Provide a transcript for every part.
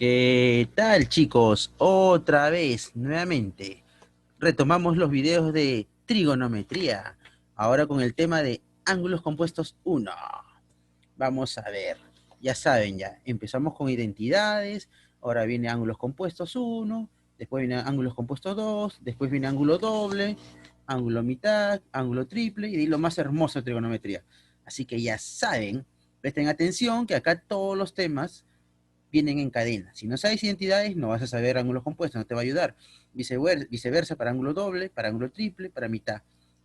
¿Qué tal, chicos? Otra vez, nuevamente, retomamos los videos de trigonometría, ahora con el tema de ángulos compuestos 1. Vamos a ver, ya saben, ya empezamos con identidades, ahora viene ángulos compuestos 1, después viene ángulos compuestos 2, después viene ángulo doble, ángulo mitad, ángulo triple y lo más hermoso de trigonometría. Así que ya saben, presten atención que acá todos los temas vienen en cadena. Si no sabes identidades, no vas a saber ángulos compuestos, no te va a ayudar. Viceversa para ángulo doble, para ángulo triple, para mitad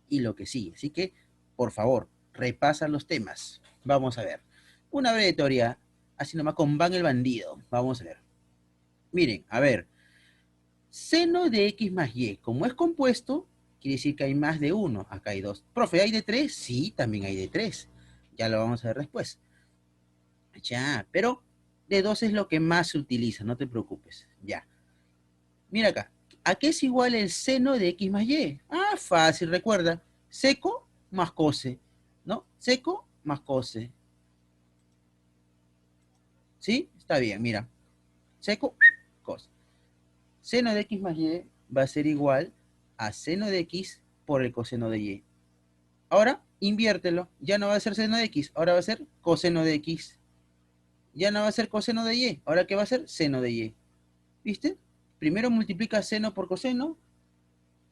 y lo que sigue. Así que, por favor, repasa los temas. Vamos a ver. Una breve teoría, así nomás con Van el bandido. Vamos a ver. Miren, a ver. Seno de x más y, como es compuesto, quiere decir que hay más de uno. Acá hay dos. Profe, ¿hay de tres? Sí, también hay de tres. Ya lo vamos a ver después. Ya, pero de 2 es lo que más se utiliza, no te preocupes. Ya. Mira acá. ¿A qué es igual el seno de x más y? Ah, fácil, recuerda. Seco más cose, ¿no? Seco más cose. ¿Sí? Está bien, mira. Seco, cos. Seno de x más y va a ser igual a seno de x por el coseno de y. Ahora, inviértelo. Ya no va a ser seno de x, ahora va a ser coseno de x. Ya no va a ser coseno de y, ahora ¿qué va a ser? Seno de y. ¿Viste? Primero multiplica seno por coseno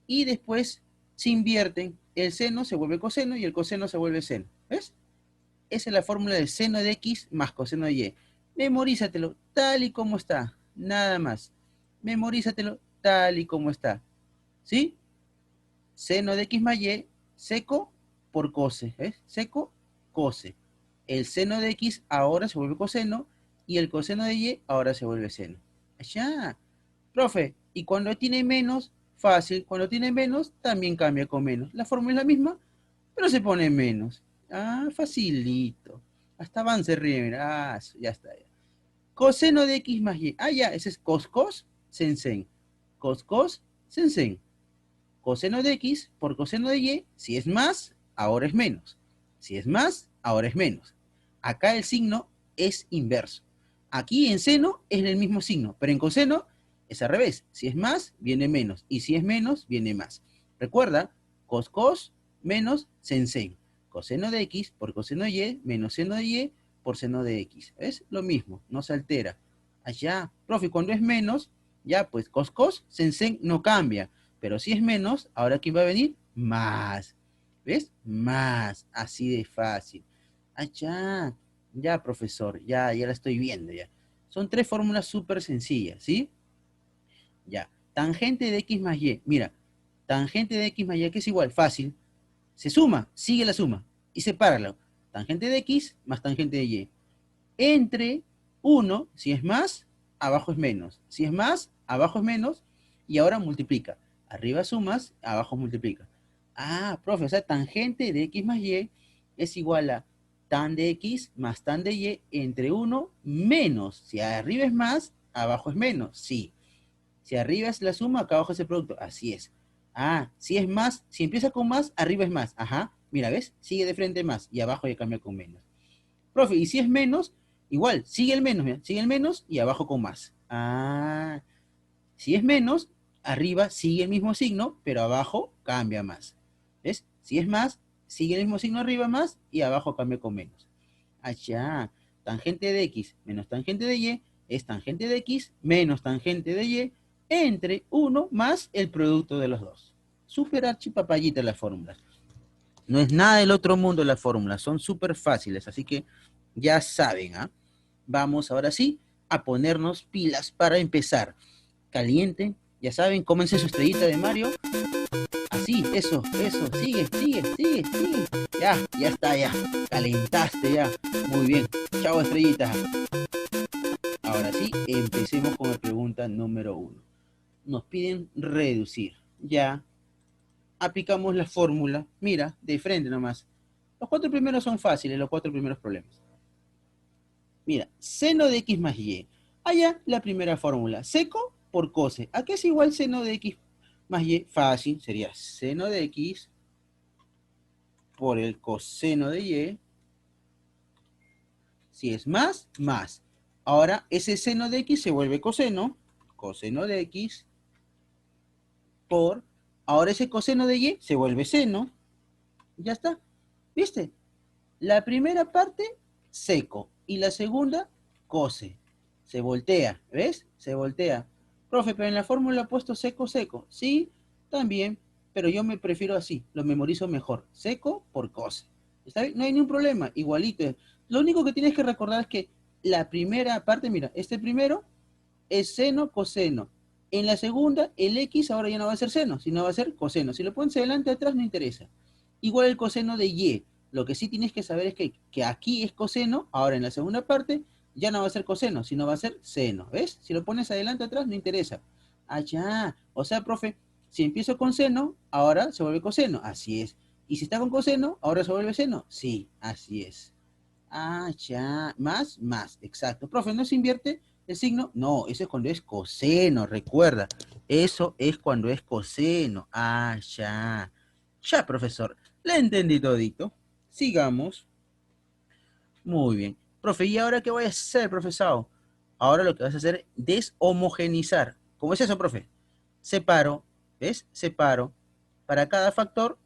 y después se invierten. El seno se vuelve coseno y el coseno se vuelve seno. ¿Ves? Esa es la fórmula del seno de x más coseno de y. Memorízatelo tal y como está. Nada más. Memorízatelo tal y como está. ¿Sí? Seno de x más y, seco por cose. ¿Ves? Seco, cose. El seno de x ahora se vuelve coseno y el coseno de y ahora se vuelve seno. Ya. Profe, y cuando tiene menos, fácil, cuando tiene menos, también cambia con menos. La fórmula es la misma, pero se pone menos. Ah, facilito. Hasta Van se ríe, mira. Ah, ya está. Ya. Coseno de x más y. Ah, ya, ese es cos, cos, sen, sen. Cos, cos, sen, sen. Coseno de x por coseno de y, si es más, ahora es menos. Si es más, ahora es menos. Acá el signo es inverso. Aquí en seno es el mismo signo, pero en coseno es al revés. Si es más, viene menos. Y si es menos, viene más. Recuerda, cos cos menos sen sen. Coseno de x por coseno de y menos seno de y por seno de x. ¿Ves? Lo mismo, no se altera. Allá, profe, cuando es menos, ya pues cos cos, sen sen no cambia. Pero si es menos, ahora aquí va a venir más. ¿Ves? Más. Así de fácil. Ah, ya. Ya, profesor. Ya la estoy viendo ya. Son tres fórmulas súper sencillas, ¿sí? Ya. Tangente de x más y. Mira, tangente de x más y, que es igual, fácil. Se suma, sigue la suma. Y sepáralo. Tangente de x más tangente de y. Entre uno, si es más, abajo es menos. Si es más, abajo es menos. Y ahora multiplica. Arriba sumas, abajo multiplica. Ah, profe, o sea, tangente de x más y es igual a tan de x más tan de y entre uno menos. Si arriba es más, abajo es menos. Sí. Si arriba es la suma, acá abajo es el producto. Así es. Ah, si es más, si empieza con más, arriba es más. Ajá. Mira, ¿ves? Sigue de frente más y abajo ya cambia con menos. Profe, y si es menos, igual, sigue el menos, mira, sigue el menos y abajo con más. Ah, si es menos, arriba sigue el mismo signo, pero abajo cambia más. ¿Ves? Si es más, sigue el mismo signo arriba más y abajo cambia con menos. Allá, tangente de x menos tangente de y es tangente de x menos tangente de y entre 1 más el producto de los dos. Súper archipapallita las fórmulas. No es nada del otro mundo las fórmulas, son súper fáciles, así que ya saben, ¿ah? Vamos ahora sí a ponernos pilas para empezar. Caliente, ya saben, cómense su estrellita de Mario. Así, eso, sigue. Ya está, ya. Calentaste ya. Muy bien. Chao, estrellita. Ahora sí, empecemos con la pregunta número 1. Nos piden reducir. Ya aplicamos la fórmula. Mira, de frente nomás. Los cuatro primeros son fáciles, los cuatro primeros problemas. Mira, seno de x más y. Allá la primera fórmula, seco por cose. ¿A qué es igual seno de x más y? Fácil, sería seno de x por el coseno de y. Si es más, más. Ahora ese seno de X se vuelve coseno, coseno de X, por, ahora ese coseno de Y se vuelve seno, ya está, ¿viste? La primera parte, seco, y la segunda, cose. Se voltea, ¿ves? Se voltea. Profe, pero en la fórmula ha puesto seco, seco. Sí, también, pero yo me prefiero así, lo memorizo mejor. Seco por cose. ¿Está bien? No hay ningún problema, igualito. Lo único que tienes que recordar es que la primera parte, mira, este primero es seno, coseno. En la segunda, el X ahora ya no va a ser seno, sino va a ser coseno. Si lo pones adelante, atrás, no interesa. Igual el coseno de Y. Lo que sí tienes que saber es que aquí es coseno, ahora en la segunda parte ya no va a ser coseno, sino va a ser seno. ¿Ves? Si lo pones adelante, atrás, no interesa. Ah, ya. O sea, profe, si empiezo con seno, ahora se vuelve coseno. Así es. Y si está con coseno, ahora se vuelve seno. Sí, así es. Ah, ya. Más, más. Exacto. Profe, ¿no se invierte el signo? No, eso es cuando es coseno, recuerda. Eso es cuando es coseno. Ah, ya. Ya, profesor. Le entendí todito. Sigamos. Muy bien. Profe, ¿y ahora qué voy a hacer, profesor? Ahora lo que vas a hacer es deshomogenizar. ¿Cómo es eso, profe? Separo, ¿ves? Separo. Para cada factor,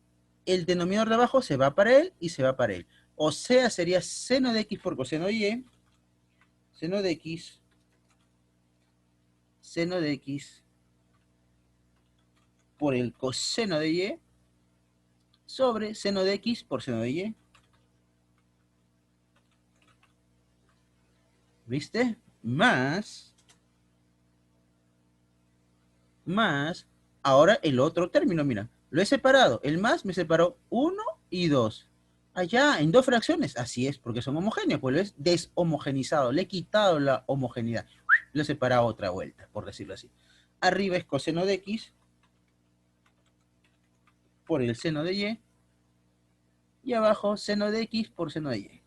el denominador de abajo se va para él y se va para él. O sea, sería seno de x por coseno de y, seno de x, seno de x por el coseno de y, sobre seno de x por seno de y. ¿Viste? Más, ahora el otro término, mira, lo he separado. El más me separó 1 y 2. Allá, en dos fracciones. Así es, porque son homogéneos, pues lo es deshomogenizado. Le he quitado la homogeneidad. Lo he separado otra vuelta, por decirlo así. Arriba es coseno de x por el seno de y. Y abajo seno de x por seno de y.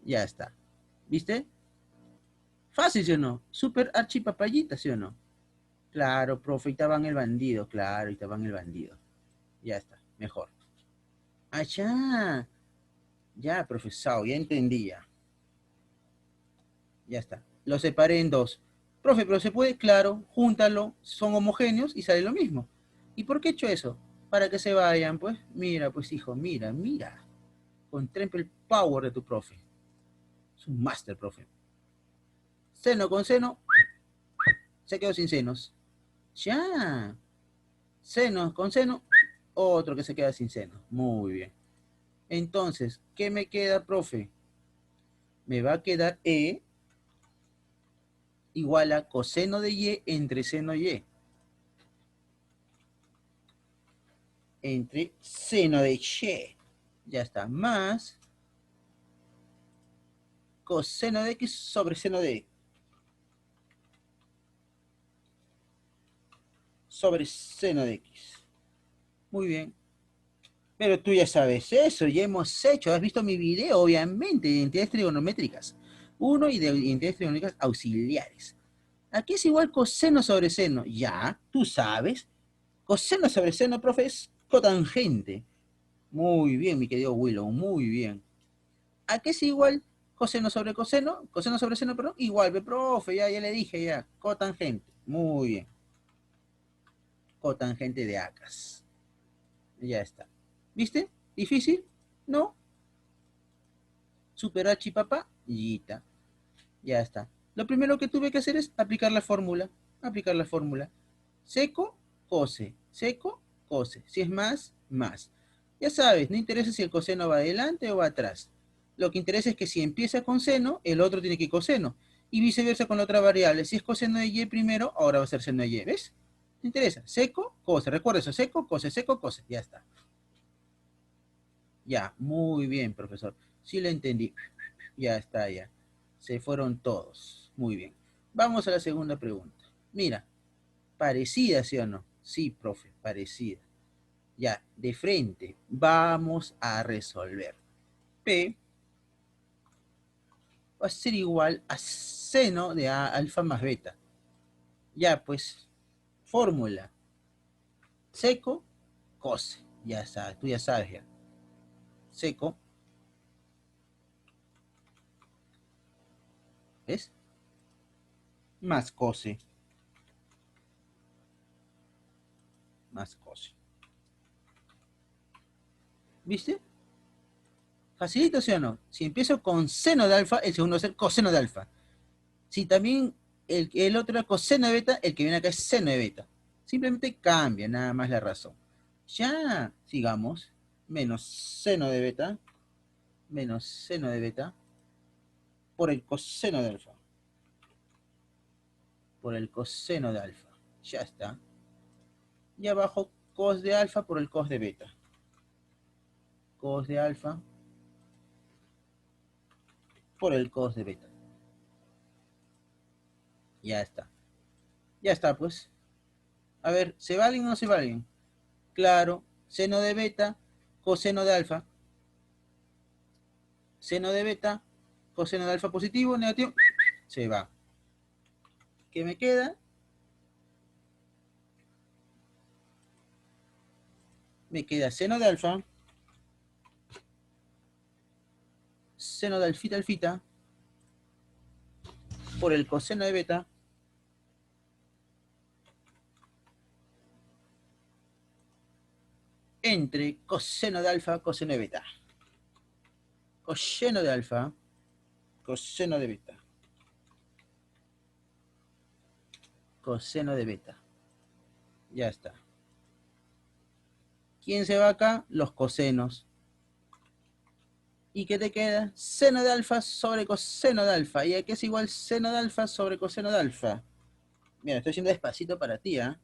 Ya está. ¿Viste? Fácil, ¿sí o no? Súper archipapallita, ¿sí o no? Claro, profe, y estaban el bandido, claro, y estaban el bandido. Ya está, mejor. Allá, ya, profesor, ya entendía. Ya está. Lo separé en dos. Profe, pero se puede, claro, júntalo, son homogéneos y sale lo mismo. ¿Y por qué he hecho eso? Para que se vayan, pues. Mira, pues hijo, mira, mira. Contempla el power de tu profe. Es un máster, profe. Seno con seno, se quedó sin senos. Ya. Seno con seno, otro que se queda sin seno. Muy bien. Entonces, ¿qué me queda, profe? Me va a quedar E igual a coseno de Y entre seno y. Entre seno de Y. Ya está. Más coseno de X sobre seno de Y. Sobre seno de X. Muy bien. Pero tú ya sabes eso, ya hemos hecho, has visto mi video, obviamente, de identidades trigonométricas. Uno y de identidades trigonométricas auxiliares. Aquí es igual coseno sobre seno. Ya, tú sabes. Coseno sobre seno, profe, es cotangente. Muy bien, mi querido Willow, muy bien. ¿A qué es igual coseno sobre coseno? Coseno sobre seno, perdón. Igual, profe, ya le dije ya. Cotangente. Muy bien. Cotangente de acas. Ya está. ¿Viste? ¿Difícil? No. Super H papá. Yita. Ya está. Lo primero que tuve que hacer es aplicar la fórmula. Aplicar la fórmula. Seco, cose. Seco, cose. Si es más, más. Ya sabes, no interesa si el coseno va adelante o va atrás. Lo que interesa es que si empieza con seno, el otro tiene que ir coseno. Y viceversa con la otra variable. Si es coseno de y primero, ahora va a ser seno de y. ¿Ves? ¿Te interesa? Seco, cose. Recuerda eso. Seco, cose, seco, cose. Ya está. Ya, muy bien, profesor. Sí lo entendí. Ya está, ya. Se fueron todos. Muy bien. Vamos a la segunda pregunta. Mira, parecida, ¿sí o no? Sí, profe, parecida. Ya, de frente, vamos a resolver. P va a ser igual a seno de A alfa más beta. Ya, pues, fórmula. Seco, cose. Ya sabes, tú ya sabes ya. Seco, ¿Ves? Más cose. Más cose. ¿Viste? Facilito, ¿sí o no? Si empiezo con seno de alfa, el segundo va a ser coseno de alfa. Si también el otro era coseno de beta, el que viene acá es seno de beta. Simplemente cambia nada más la razón. Ya, sigamos. Menos seno de beta, menos seno de beta, por el coseno de alfa. Por el coseno de alfa. Ya está. Y abajo cos de alfa por el cos de beta. Cos de alfa por el cos de beta. Ya está. Ya está, pues. A ver, ¿se va alguien o no se va alguien? Claro, seno de beta, coseno de alfa. Seno de beta, coseno de alfa positivo, negativo, se va. ¿Qué me queda? Me queda seno de alfa, seno de alfita alfita, por el coseno de beta, entre coseno de alfa, coseno de beta. Coseno de alfa, coseno de beta. Coseno de beta. Ya está. ¿Quién se va acá? Los cosenos. ¿Y qué te queda? Seno de alfa sobre coseno de alfa. ¿Y aquí es igual seno de alfa sobre coseno de alfa? Mira, estoy haciendo despacito para ti, ¿eh?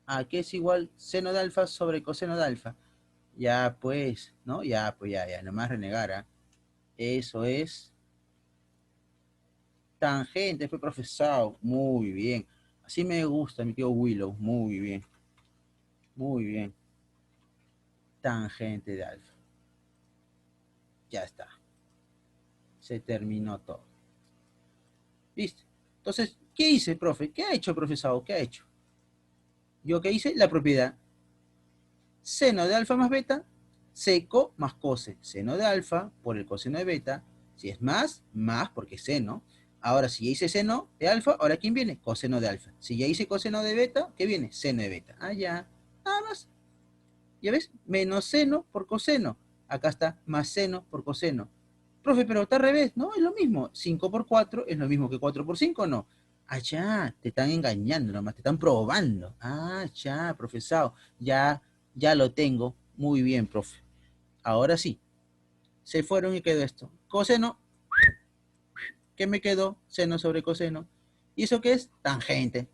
Aquí es igual seno de alfa sobre coseno de alfa. Ya pues, ¿no? Ya, pues ya, nomás renegar, ¿eh? Eso es tangente, fue profesado. Muy bien. Así me gusta, mi tío Willow. Muy bien. Muy bien. Tangente de alfa. Ya está. Se terminó todo. ¿Viste? Entonces, ¿qué hice, profe? ¿Qué ha hecho, profesado? ¿Qué ha hecho? ¿Yo qué hice? La propiedad. Seno de alfa más beta, seco más cose. Seno de alfa por el coseno de beta. Si es más porque es seno. Ahora, si ya hice seno de alfa, ahora ¿quién viene? Coseno de alfa. Si ya hice coseno de beta, ¿qué viene? Seno de beta. Ah, ya. Nada más. ¿Ya ves? Menos seno por coseno. Acá está más seno por coseno. Profe, pero está al revés. No, es lo mismo. 5 por 4 es lo mismo que 4 por 5, ¿no? Ah, ya, te están engañando nomás, te están probando. Ah, ya, profesado, ya lo tengo. Muy bien, profe. Ahora sí, se fueron y quedó esto. Coseno, ¿qué me quedó? Seno sobre coseno. ¿Y eso qué es? Tangente.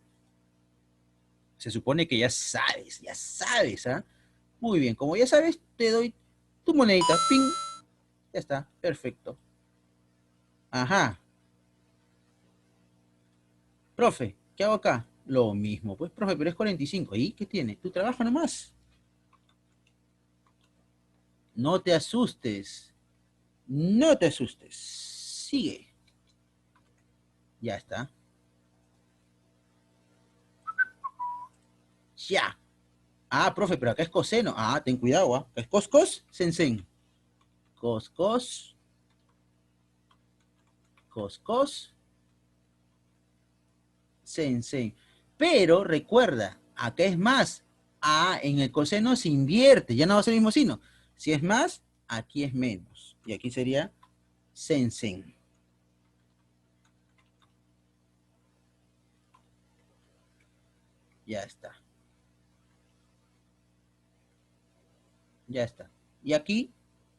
Se supone que ya sabes, ¿ah? Muy bien, como ya sabes, te doy tu monedita. Ping. Ya está, perfecto. Ajá. Profe, ¿qué hago acá? Lo mismo. Pues, profe, pero es 45. ¿Y qué tiene? Tu trabajo nomás. No te asustes. No te asustes. Sigue. Ya está. Ya. Ah, profe, pero acá es coseno. Ah, ten cuidado, ¿ah? Es cos, sen. Cos, cos, sen. Pero recuerda, acá es más. Ah, en el coseno se invierte. Ya no va a ser el mismo signo. Si es más, aquí es menos. Y aquí sería sen. Ya está. Ya está. Y aquí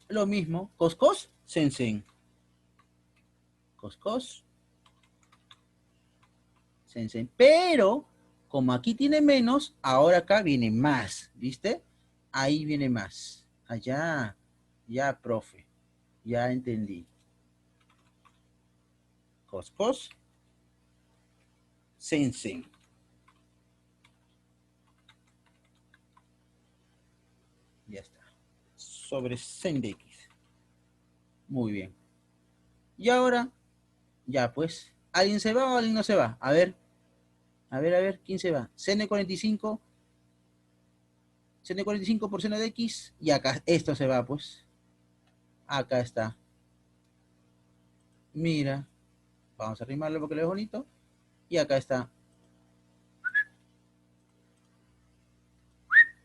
lo mismo. Cos, sen. Cos, sen. Pero, como aquí tiene menos, ahora acá viene más. ¿Viste? Ahí viene más. Allá. Ya, profe. Ya entendí. Cos, sen. Ya está. Sobre sen de x. Muy bien. Y ahora, ya pues, ¿alguien se va o alguien no se va? A ver, ¿quién se va? Sen de 45, sen de 45 por seno de x, y acá, esto se va, pues. Acá está. Mira, vamos a arrimarlo porque lo es bonito. Y acá está.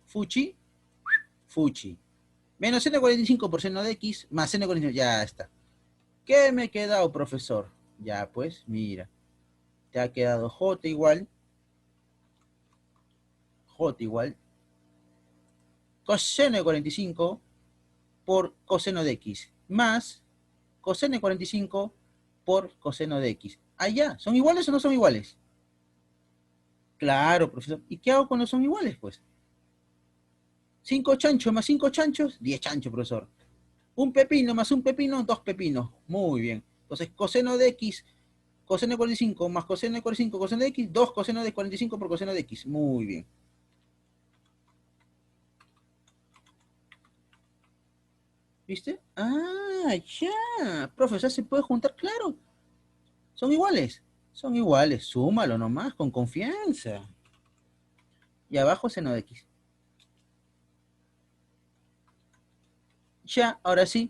Fuchi, fuchi. Menos n45 por seno de x más n45. Ya está. ¿Qué me he quedado, profesor? Ya, pues, mira. Te ha quedado j igual. J igual. Coseno de 45 por coseno de x. Más coseno de 45 por coseno de x. Ah, ya. ¿Son iguales o no son iguales? Claro, profesor. ¿Y qué hago cuando son iguales, pues? 5 chanchos más 5 chanchos, 10 chanchos, profesor. Un pepino más un pepino, 2 pepinos. Muy bien. Entonces, coseno de x, coseno de 45 más coseno de 45, coseno de x, 2 coseno de 45 por coseno de x. Muy bien. ¿Viste? Ah, ya. Profesor, ¿se puede juntar? Claro. Son iguales. Son iguales. Súmalo nomás, con confianza. Y abajo seno de x. Ya, ahora sí.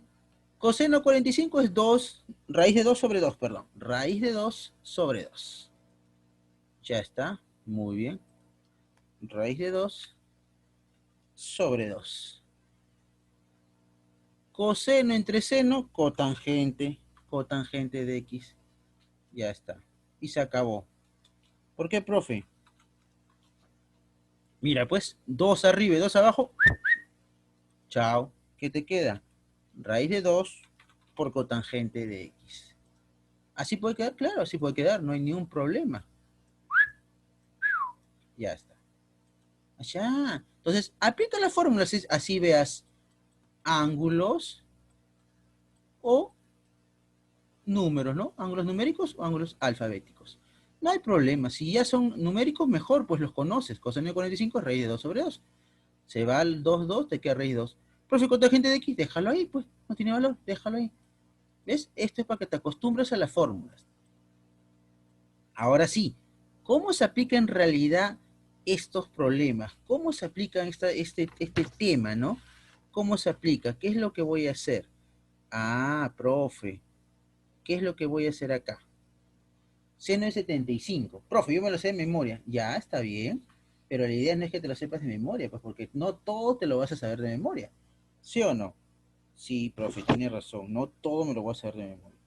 Coseno 45 es 2, raíz de 2 sobre 2, perdón. Raíz de 2 sobre 2. Ya está. Muy bien. Raíz de 2 sobre 2. Coseno entre seno, cotangente. Cotangente de x. Ya está. Y se acabó. ¿Por qué, profe? Mira, pues, 2 arriba y 2 abajo. Chao. ¿Qué te queda? Raíz de 2 por cotangente de x. Así puede quedar, claro, así puede quedar, no hay ningún problema. Ya está. Allá. Entonces, aplica la fórmula, así veas ángulos o números, ¿no? Ángulos numéricos o ángulos alfabéticos. No hay problema. Si ya son numéricos, mejor, pues los conoces. Coseno de 45 es raíz de 2 sobre 2. Se va al 2, 2, te queda raíz 2. Profe, cotangente de x, déjalo ahí, pues. No tiene valor, déjalo ahí. ¿Ves? Esto es para que te acostumbres a las fórmulas. Ahora sí, ¿cómo se aplica en realidad estos problemas? ¿Cómo se aplica este tema, no? ¿Cómo se aplica? ¿Qué es lo que voy a hacer? Ah, profe, ¿qué es lo que voy a hacer acá? Seno de 75. Profe, yo me lo sé de memoria. Ya, está bien. Pero la idea no es que te lo sepas de memoria, pues porque no todo te lo vas a saber de memoria. ¿Sí o no? Sí, profe, tiene razón. No todo me lo voy a saber de memoria.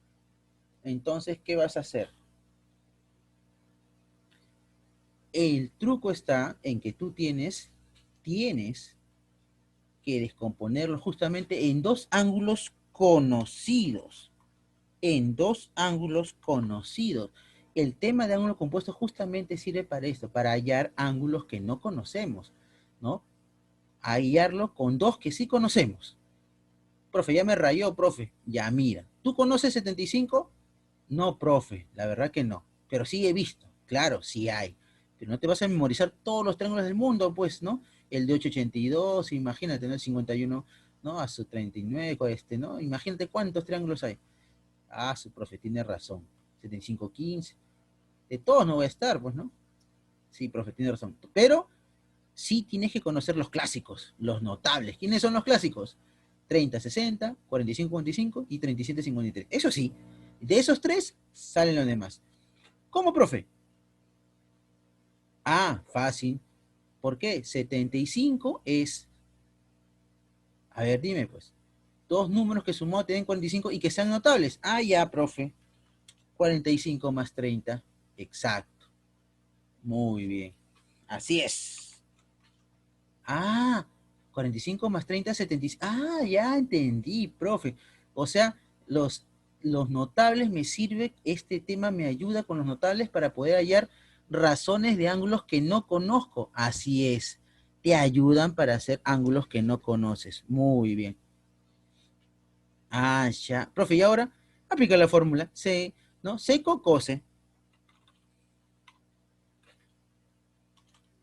Entonces, ¿qué vas a hacer? El truco está en que tú tienes que descomponerlo justamente en dos ángulos conocidos. En dos ángulos conocidos. El tema de ángulo compuesto justamente sirve para esto, para hallar ángulos que no conocemos, ¿no? Hallarlo con dos que sí conocemos. Profe, ya me rayó, profe. Ya mira, ¿tú conoces 75? No, profe, la verdad que no. Pero sí he visto, claro, sí hay. Pero no te vas a memorizar todos los triángulos del mundo, pues, ¿no? El de 882, imagínate, ¿no? El 51, ¿no? A su 39, ¿no? Imagínate cuántos triángulos hay. Ah, su profe tiene razón. 75, 15. De todos no voy a estar, pues, ¿no? Sí, profe, tiene razón. Pero sí tienes que conocer los clásicos, los notables. ¿Quiénes son los clásicos? 30, 60, 45, 45 y 37, 53. Eso sí, de esos tres salen los demás. ¿Cómo, profe? Ah, fácil. ¿Por qué? 75 es, a ver, dime pues, dos números que sumado te den 45 y que sean notables. Ah, ya, profe. 45 más 30. Exacto. Muy bien. Así es. Ah, 45 más 30, 75. Ah, ya entendí, profe. O sea, los notables me sirve, este tema me ayuda con los notables para poder hallar razones de ángulos que no conozco. Así es. Te ayudan para hacer ángulos que no conoces. Muy bien. Ah, ya. Profe, y ahora aplica la fórmula. C, ¿no? Seco, cose.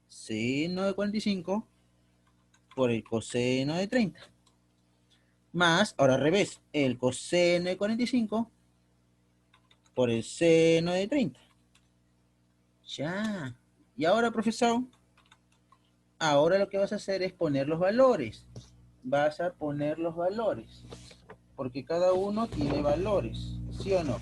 Seno de 45 por el coseno de 30. Más, ahora al revés, el coseno de 45 por el seno de 30. Ya. Y ahora, profesor, ahora lo que vas a hacer es poner los valores. Vas a poner los valores. Porque cada uno tiene valores. ¿Sí o no?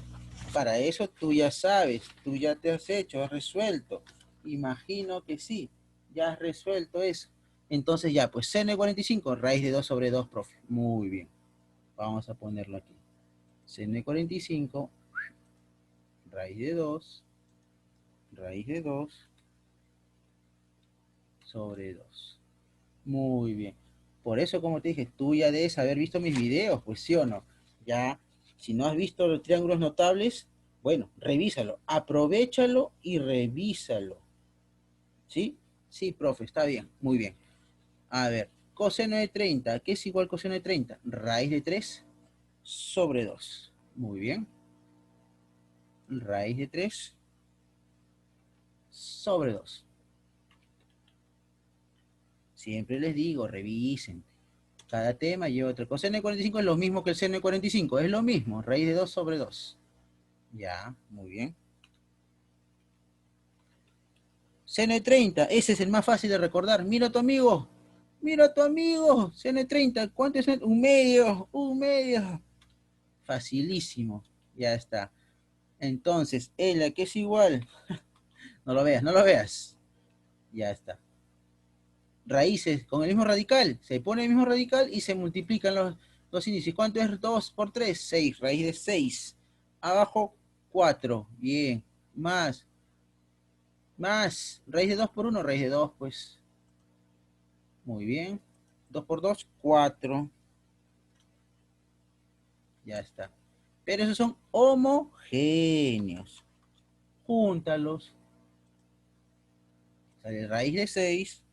Para eso tú ya sabes, tú ya te has hecho, has resuelto. Imagino que sí, ya has resuelto eso. Entonces ya, pues seno de 45, raíz de 2 sobre 2, profe. Muy bien. Vamos a ponerlo aquí. Seno de 45, raíz de 2, raíz de 2 sobre 2. Muy bien. Por eso, como te dije, tú ya debes haber visto mis videos, pues sí o no. Ya, si no has visto los triángulos notables, bueno, revísalo, aprovechalo y revísalo. ¿Sí? Sí, profe, está bien, muy bien. A ver, coseno de 30, ¿qué es igual coseno de 30? Raíz de 3 sobre 2. Muy bien. Raíz de 3 sobre 2. Siempre les digo, revisen. Cada tema lleva otra. Coseno de 45 es lo mismo que el seno de 45. Es lo mismo. Raíz de 2 sobre 2. Ya, muy bien. Seno de 30. Ese es el más fácil de recordar. Mira a tu amigo. Mira a tu amigo. Seno de 30. ¿Cuánto es? Un medio. Un medio. Facilísimo. Ya está. Entonces, L, que es igual. No lo veas, no lo veas. Ya está. Raíces con el mismo radical. Se pone el mismo radical y se multiplican los dos índices. ¿Cuánto es 2 por 3? 6. Raíz de 6. Abajo, 4. Bien. Más. Más. Raíz de 2 por 1. Raíz de 2, pues. Muy bien. 2 por 2, 4. Ya está. Pero esos son homogéneos. Júntalos. Sale raíz de 6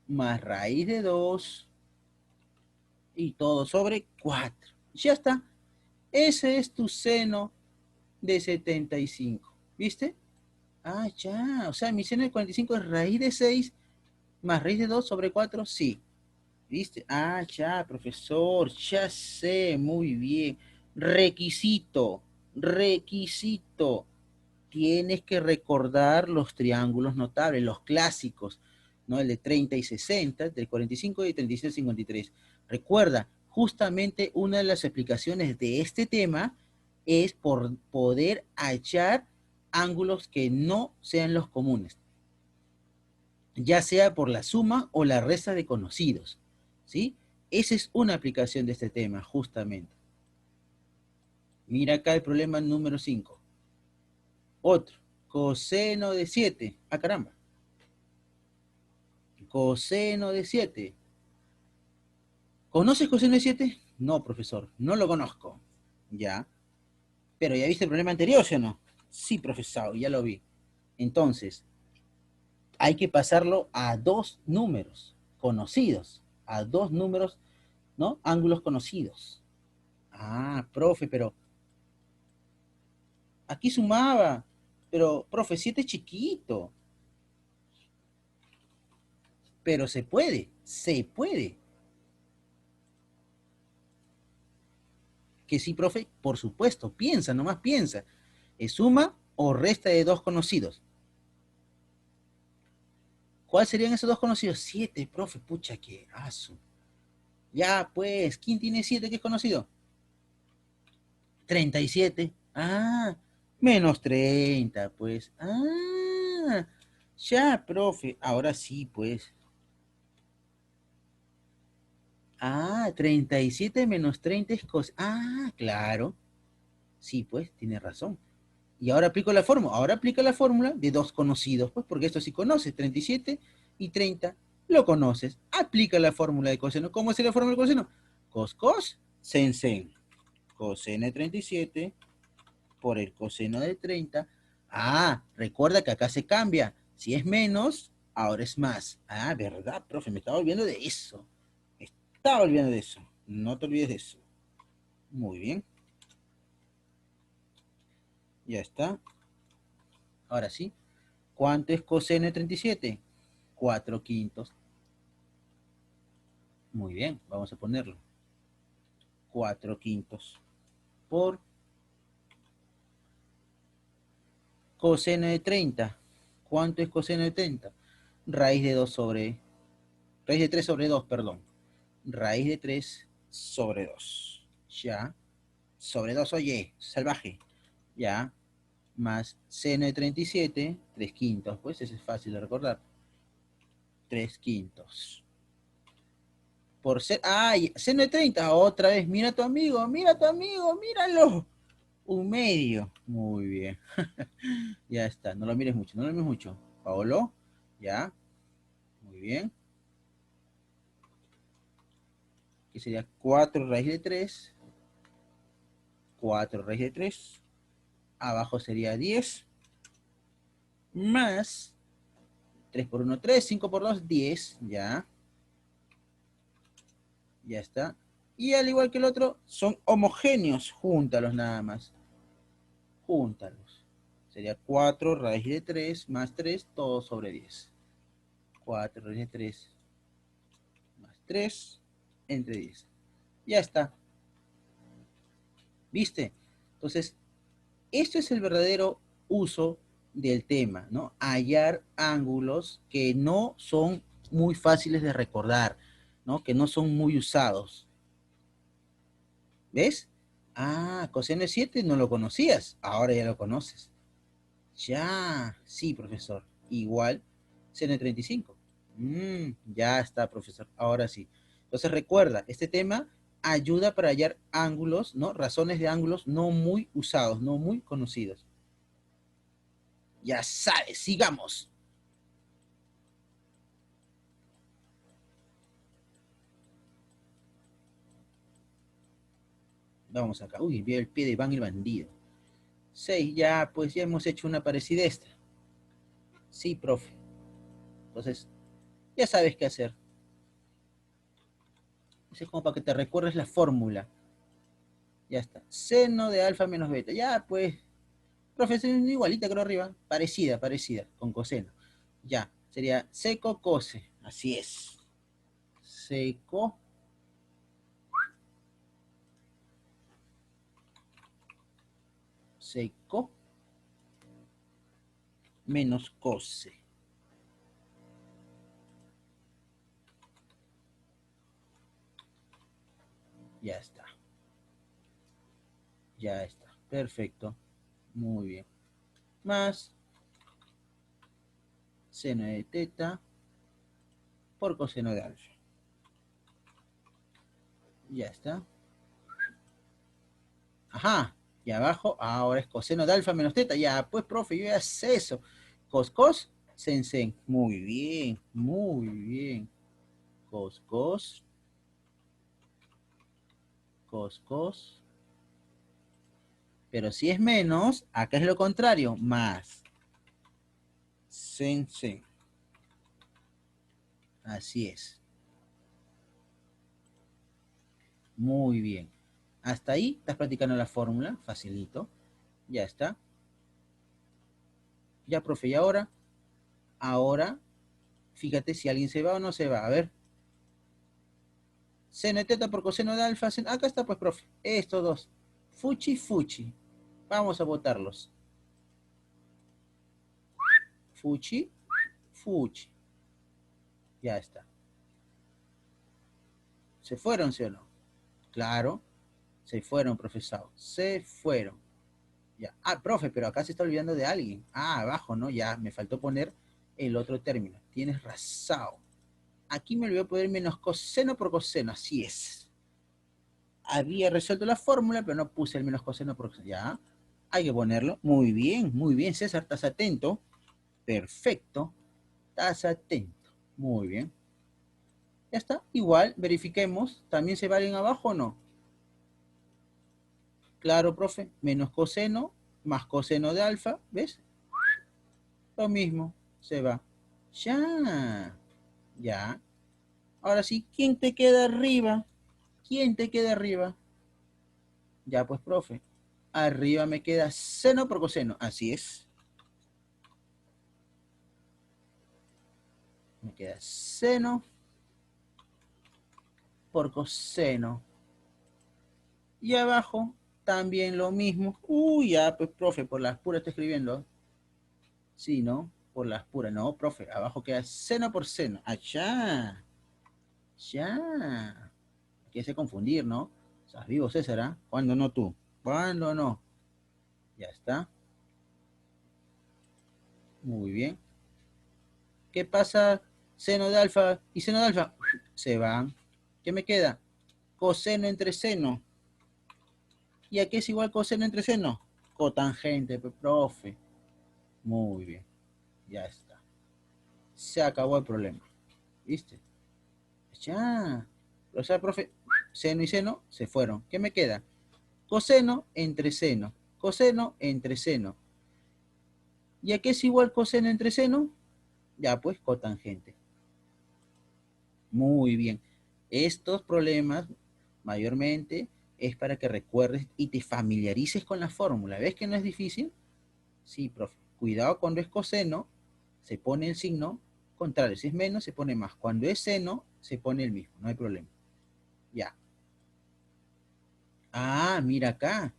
más raíz de 2 y todo sobre 4. Ya está. Ese es tu seno de 75. ¿Viste? Ah, ya. O sea, mi seno de 45 es raíz de 6 más raíz de 2 sobre 4. Sí. ¿Viste? Ah, ya, profesor. Ya sé. Muy bien. Requisito. Requisito. Tienes que recordar los triángulos notables, los clásicos, ¿no? El de 30 y 60, del 45 y 37 y 53. Recuerda, justamente una de las explicaciones de este tema es por poder hallar ángulos que no sean los comunes, ya sea por la suma o la resta de conocidos, ¿sí? Esa es una aplicación de este tema, justamente. Mira acá el problema número 5. Otro, coseno de 7. Ah, caramba. Coseno de 7. ¿Conoces coseno de 7? No, profesor, no lo conozco. Ya. Pero ya viste el problema anterior, ¿sí o no? Sí, profesor, ya lo vi. Entonces, hay que pasarlo a dos números conocidos. A dos números, ¿no? Ángulos conocidos. Ah, profe, pero aquí sumaba. Pero, profe, 7 es chiquito. Pero se puede, se puede. Que sí, profe, por supuesto, piensa, nomás piensa. ¿Es suma o resta de dos conocidos? ¿Cuáles serían esos dos conocidos? 7, profe, pucha, qué aso. Ya, pues, ¿quién tiene 7 que es conocido? 37. Ah, menos 30, pues. Ah, ya, profe. Ahora sí, pues. Ah, 37 menos 30 es cosa. Ah, claro. Sí, pues, tiene razón. Y ahora aplico la fórmula. Ahora aplica la fórmula de dos conocidos, pues, porque esto sí conoces. 37 y 30 lo conoces. Aplica la fórmula de coseno. ¿Cómo es la fórmula de coseno? Cos, cos, sen, sen. Coseno de 37 por el coseno de 30. Ah, recuerda que acá se cambia. Si es menos, ahora es más. Ah, ¿verdad, profe? Me estaba olvidando de eso. Me estaba olvidando de eso. No te olvides de eso. Muy bien. Ya está. Ahora sí. ¿Cuánto es coseno de 37? 4 quintos. Muy bien, vamos a ponerlo. 4 quintos por coseno de 30. ¿Cuánto es coseno de 30? Raíz de 2 sobre... Raíz de 3 sobre 2, perdón. Raíz de 3 sobre 2. Ya. sobre 2 oye, salvaje. Ya, más seno de 37, 3 quintos, pues ese es fácil de recordar. 3 quintos. Por ser, ay, seno de 30, otra vez, mira a tu amigo, míralo. Un medio, muy bien. Ya está, no lo mires mucho, no lo mires mucho. Paolo, ya, muy bien. Que sería 4 raíz de 3. 4 raíz de 3. Abajo sería 10. Más 3 por 1, 3. 5 por 2, 10. Ya. Ya está. Y al igual que el otro, son homogéneos. Júntalos nada más. Júntalos. Sería 4 raíz de 3 más 3, todo sobre 10. 4 raíz de 3 más 3 entre 10. Ya está. ¿Viste? Entonces, esto es el verdadero uso del tema, ¿no? Hallar ángulos que no son muy fáciles de recordar, ¿no? Que no son muy usados. ¿Ves? Ah, coseno de 7 no lo conocías, ahora ya lo conoces. Ya, sí, profesor. Igual, seno de 35. Ya está, profesor. Ahora sí. Entonces recuerda, este tema ayuda para hallar ángulos, ¿no? Razones de ángulos no muy usados, no muy conocidos. Ya sabes, sigamos. Vamos acá. Uy, veo el pie de Van el bandido. 6, ya, pues ya hemos hecho una parecida a esta. Sí, profe. Entonces, ya sabes qué hacer. Eso es como para que te recuerdes la fórmula. Ya está. Seno de alfa menos beta. Ya, pues. Profesor, igualita creo arriba. Parecida, parecida, con coseno. Ya, sería seco cose. Así es. Seco. Seco. Menos cose. Ya está. Ya está. Perfecto. Muy bien. Más seno de teta por coseno de alfa. Ya está. Ajá. Y abajo, ahora es coseno de alfa menos teta. Ya, pues, profe, yo ya sé eso. Cos, cos, sen, sen. Muy bien, muy bien. Cos, cos, cos, cos. Pero si es menos, acá es lo contrario, más. Sen, sen. Así es. Muy bien. Hasta ahí estás practicando la fórmula, facilito. Ya está. Ya, profe, y ahora, fíjate si alguien se va o no se va. A ver. Seno de teta por coseno de alfa. Acá está, pues, profe. Estos dos. Fuchi, fuchi. Vamos a botarlos. Fuchi, fuchi. Ya está. ¿Se fueron, sí o no? Claro. Se fueron, profesor. Se fueron. Ya. Ah, profe, pero acá se está olvidando de alguien. Ah, abajo, ¿no? Ya, me faltó poner el otro término. Tienes razón. Aquí me olvidó poner menos coseno por coseno. Así es. Había resuelto la fórmula, pero no puse el menos coseno por coseno. Ya. Hay que ponerlo. Muy bien, César, estás atento. Perfecto. Estás atento. Muy bien. Ya está. Igual, verifiquemos. ¿También se valen abajo o no? Claro, profe. Menos coseno más coseno de alfa. ¿Ves? Lo mismo. Se va. Ya. Ya. Ahora sí, ¿quién te queda arriba? ¿Quién te queda arriba? Ya, pues, profe. Arriba me queda seno por coseno. Así es. Me queda seno por coseno. Y abajo también lo mismo. Uy, ya, pues, profe, por las puras está escribiendo. Sí, ¿no? Por las puras. No, profe, abajo queda seno por seno. Allá. Ya. Hay que se confundir, ¿no? Estás vivo, César, ¿ah? ¿Cuándo no tú? ¿Cuándo no? Ya está. Muy bien. ¿Qué pasa? Seno de alfa y seno de alfa se van. ¿Qué me queda? Coseno entre seno. ¿Y a qué es igual coseno entre seno? Cotangente, profe. Muy bien. Ya está. Se acabó el problema. ¿Viste? Ya. O sea, profe, seno y seno se fueron. ¿Qué me queda? Coseno entre seno. Coseno entre seno. ¿Y a qué es igual coseno entre seno? Ya, pues, cotangente. Muy bien. Estos problemas, mayormente, es para que recuerdes y te familiarices con la fórmula. ¿Ves que no es difícil? Sí, profe. Cuidado cuando es coseno, se pone el signo contrario. Si es menos, se pone más. Cuando es seno, se pone el mismo. No hay problema. Ya. Ah, mira acá.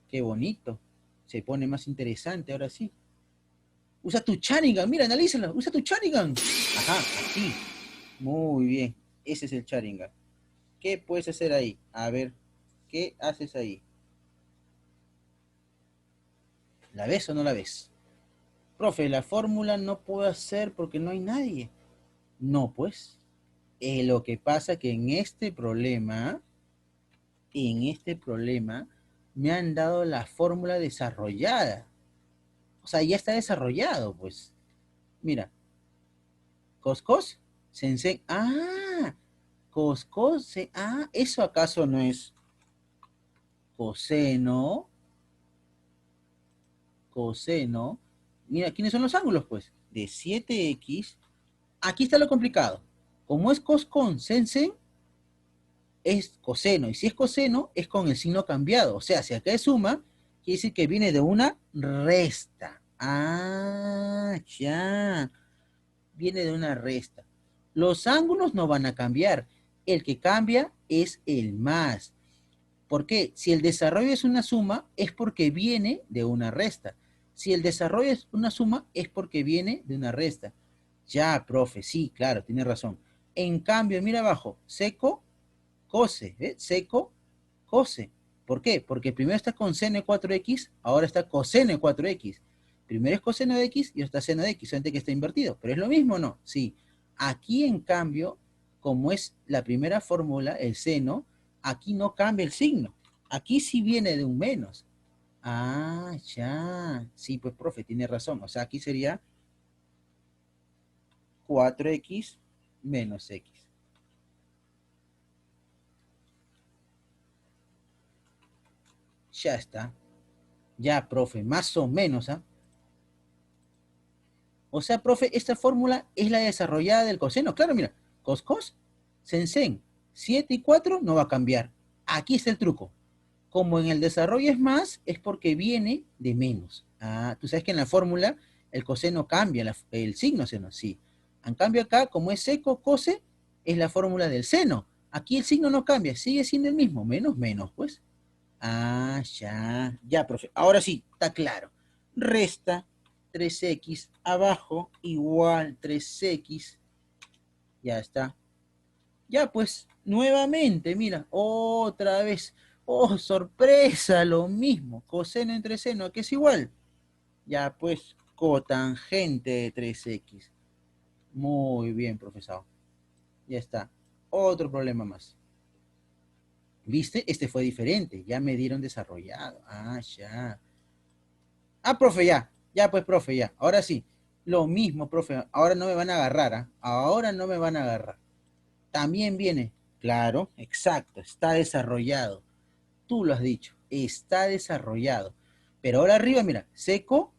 Qué bonito. Se pone más interesante ahora sí. Usa tu Sharingan. Mira, analízalo. Usa tu Sharingan. Ajá, aquí. Muy bien. Ese es el Sharingan. ¿Qué puedes hacer ahí? A ver, ¿qué haces ahí? ¿La ves o no la ves? Profe, la fórmula no puedo hacer porque no hay nadie. No, pues. Lo que pasa que en este problema, me han dado la fórmula desarrollada. O sea, ya está desarrollado, pues. Mira, cos, sensei. Ah, ¿eso acaso no es coseno? Coseno. Mira, ¿quiénes son los ángulos? Pues de 7x. Aquí está lo complicado. Como es cos con sensen, es coseno. Y si es coseno, es con el signo cambiado. O sea, si acá es suma, quiere decir que viene de una resta. Ah, ya. Viene de una resta. Los ángulos no van a cambiar. El que cambia es el más. ¿Por qué? Si el desarrollo es una suma, es porque viene de una resta. Si el desarrollo es una suma, es porque viene de una resta. Ya, profe, sí, claro, tiene razón. En cambio, mira abajo, seco, cose, ¿eh? Seco, cose. ¿Por qué? Porque primero está con seno de 4x, ahora está coseno de 4x. Primero es coseno de x y ahora está seno de x, solamente que está invertido. Pero es lo mismo, ¿no? Sí. Aquí, en cambio, como es la primera fórmula, el seno, aquí no cambia el signo. Aquí sí viene de un menos. Ah, ya. Sí, pues, profe, tiene razón. O sea, aquí sería 4x menos x. Ya está. Ya, profe, más o menos, ¿ah? O sea, profe, esta fórmula es la desarrollada del coseno. Claro, mira, cos, sen, 7 y 4 no va a cambiar. Aquí está el truco. Como en el desarrollo es más, es porque viene de menos. Ah, tú sabes que en la fórmula el coseno cambia, el signo seno, sí. En cambio acá, como es seco, cose, es la fórmula del seno. Aquí el signo no cambia, sigue siendo el mismo, menos, menos, pues. Ah, ya, ya, profe. Ahora sí, está claro. Resta 3x abajo igual 3x. Ya está. Ya, pues, nuevamente, mira, otra vez. Oh, sorpresa, lo mismo. Coseno entre seno, que es igual. Ya, pues, cotangente de 3x. Muy bien, profesor. Ya está. Otro problema más. ¿Viste? Este fue diferente. Ya me dieron desarrollado. Ah, ya. Ah, profe, ya. Ya, pues, profe, ya. Ahora sí. Lo mismo, profe. Ahora no me van a agarrar, ¿ah? Ahora no me van a agarrar. También viene. Claro, exacto. Está desarrollado. Tú lo has dicho. Está desarrollado. Pero ahora arriba, mira. Seco,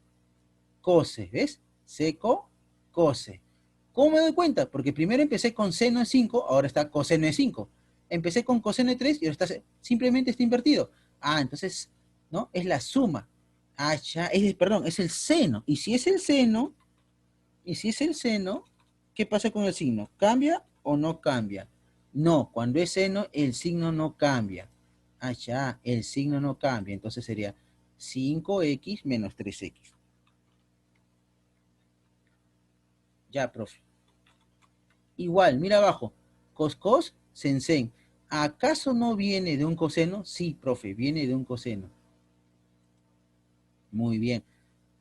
cose. ¿Ves? Seco, cose. ¿Cómo me doy cuenta? Porque primero empecé con seno de 5, ahora está coseno de 5. Empecé con coseno de 3 y ahora está, simplemente está invertido. Ah, entonces, ¿no? Es la suma. Ah, ya, perdón, es el seno. Y si es el seno, ¿qué pasa con el signo? ¿Cambia o no cambia? No, cuando es seno, el signo no cambia. Ah, ya, el signo no cambia. Entonces sería 5x menos 3x. Ya, profe. Igual, mira abajo. Cos, sen. ¿Acaso no viene de un coseno? Sí, profe, viene de un coseno. Muy bien.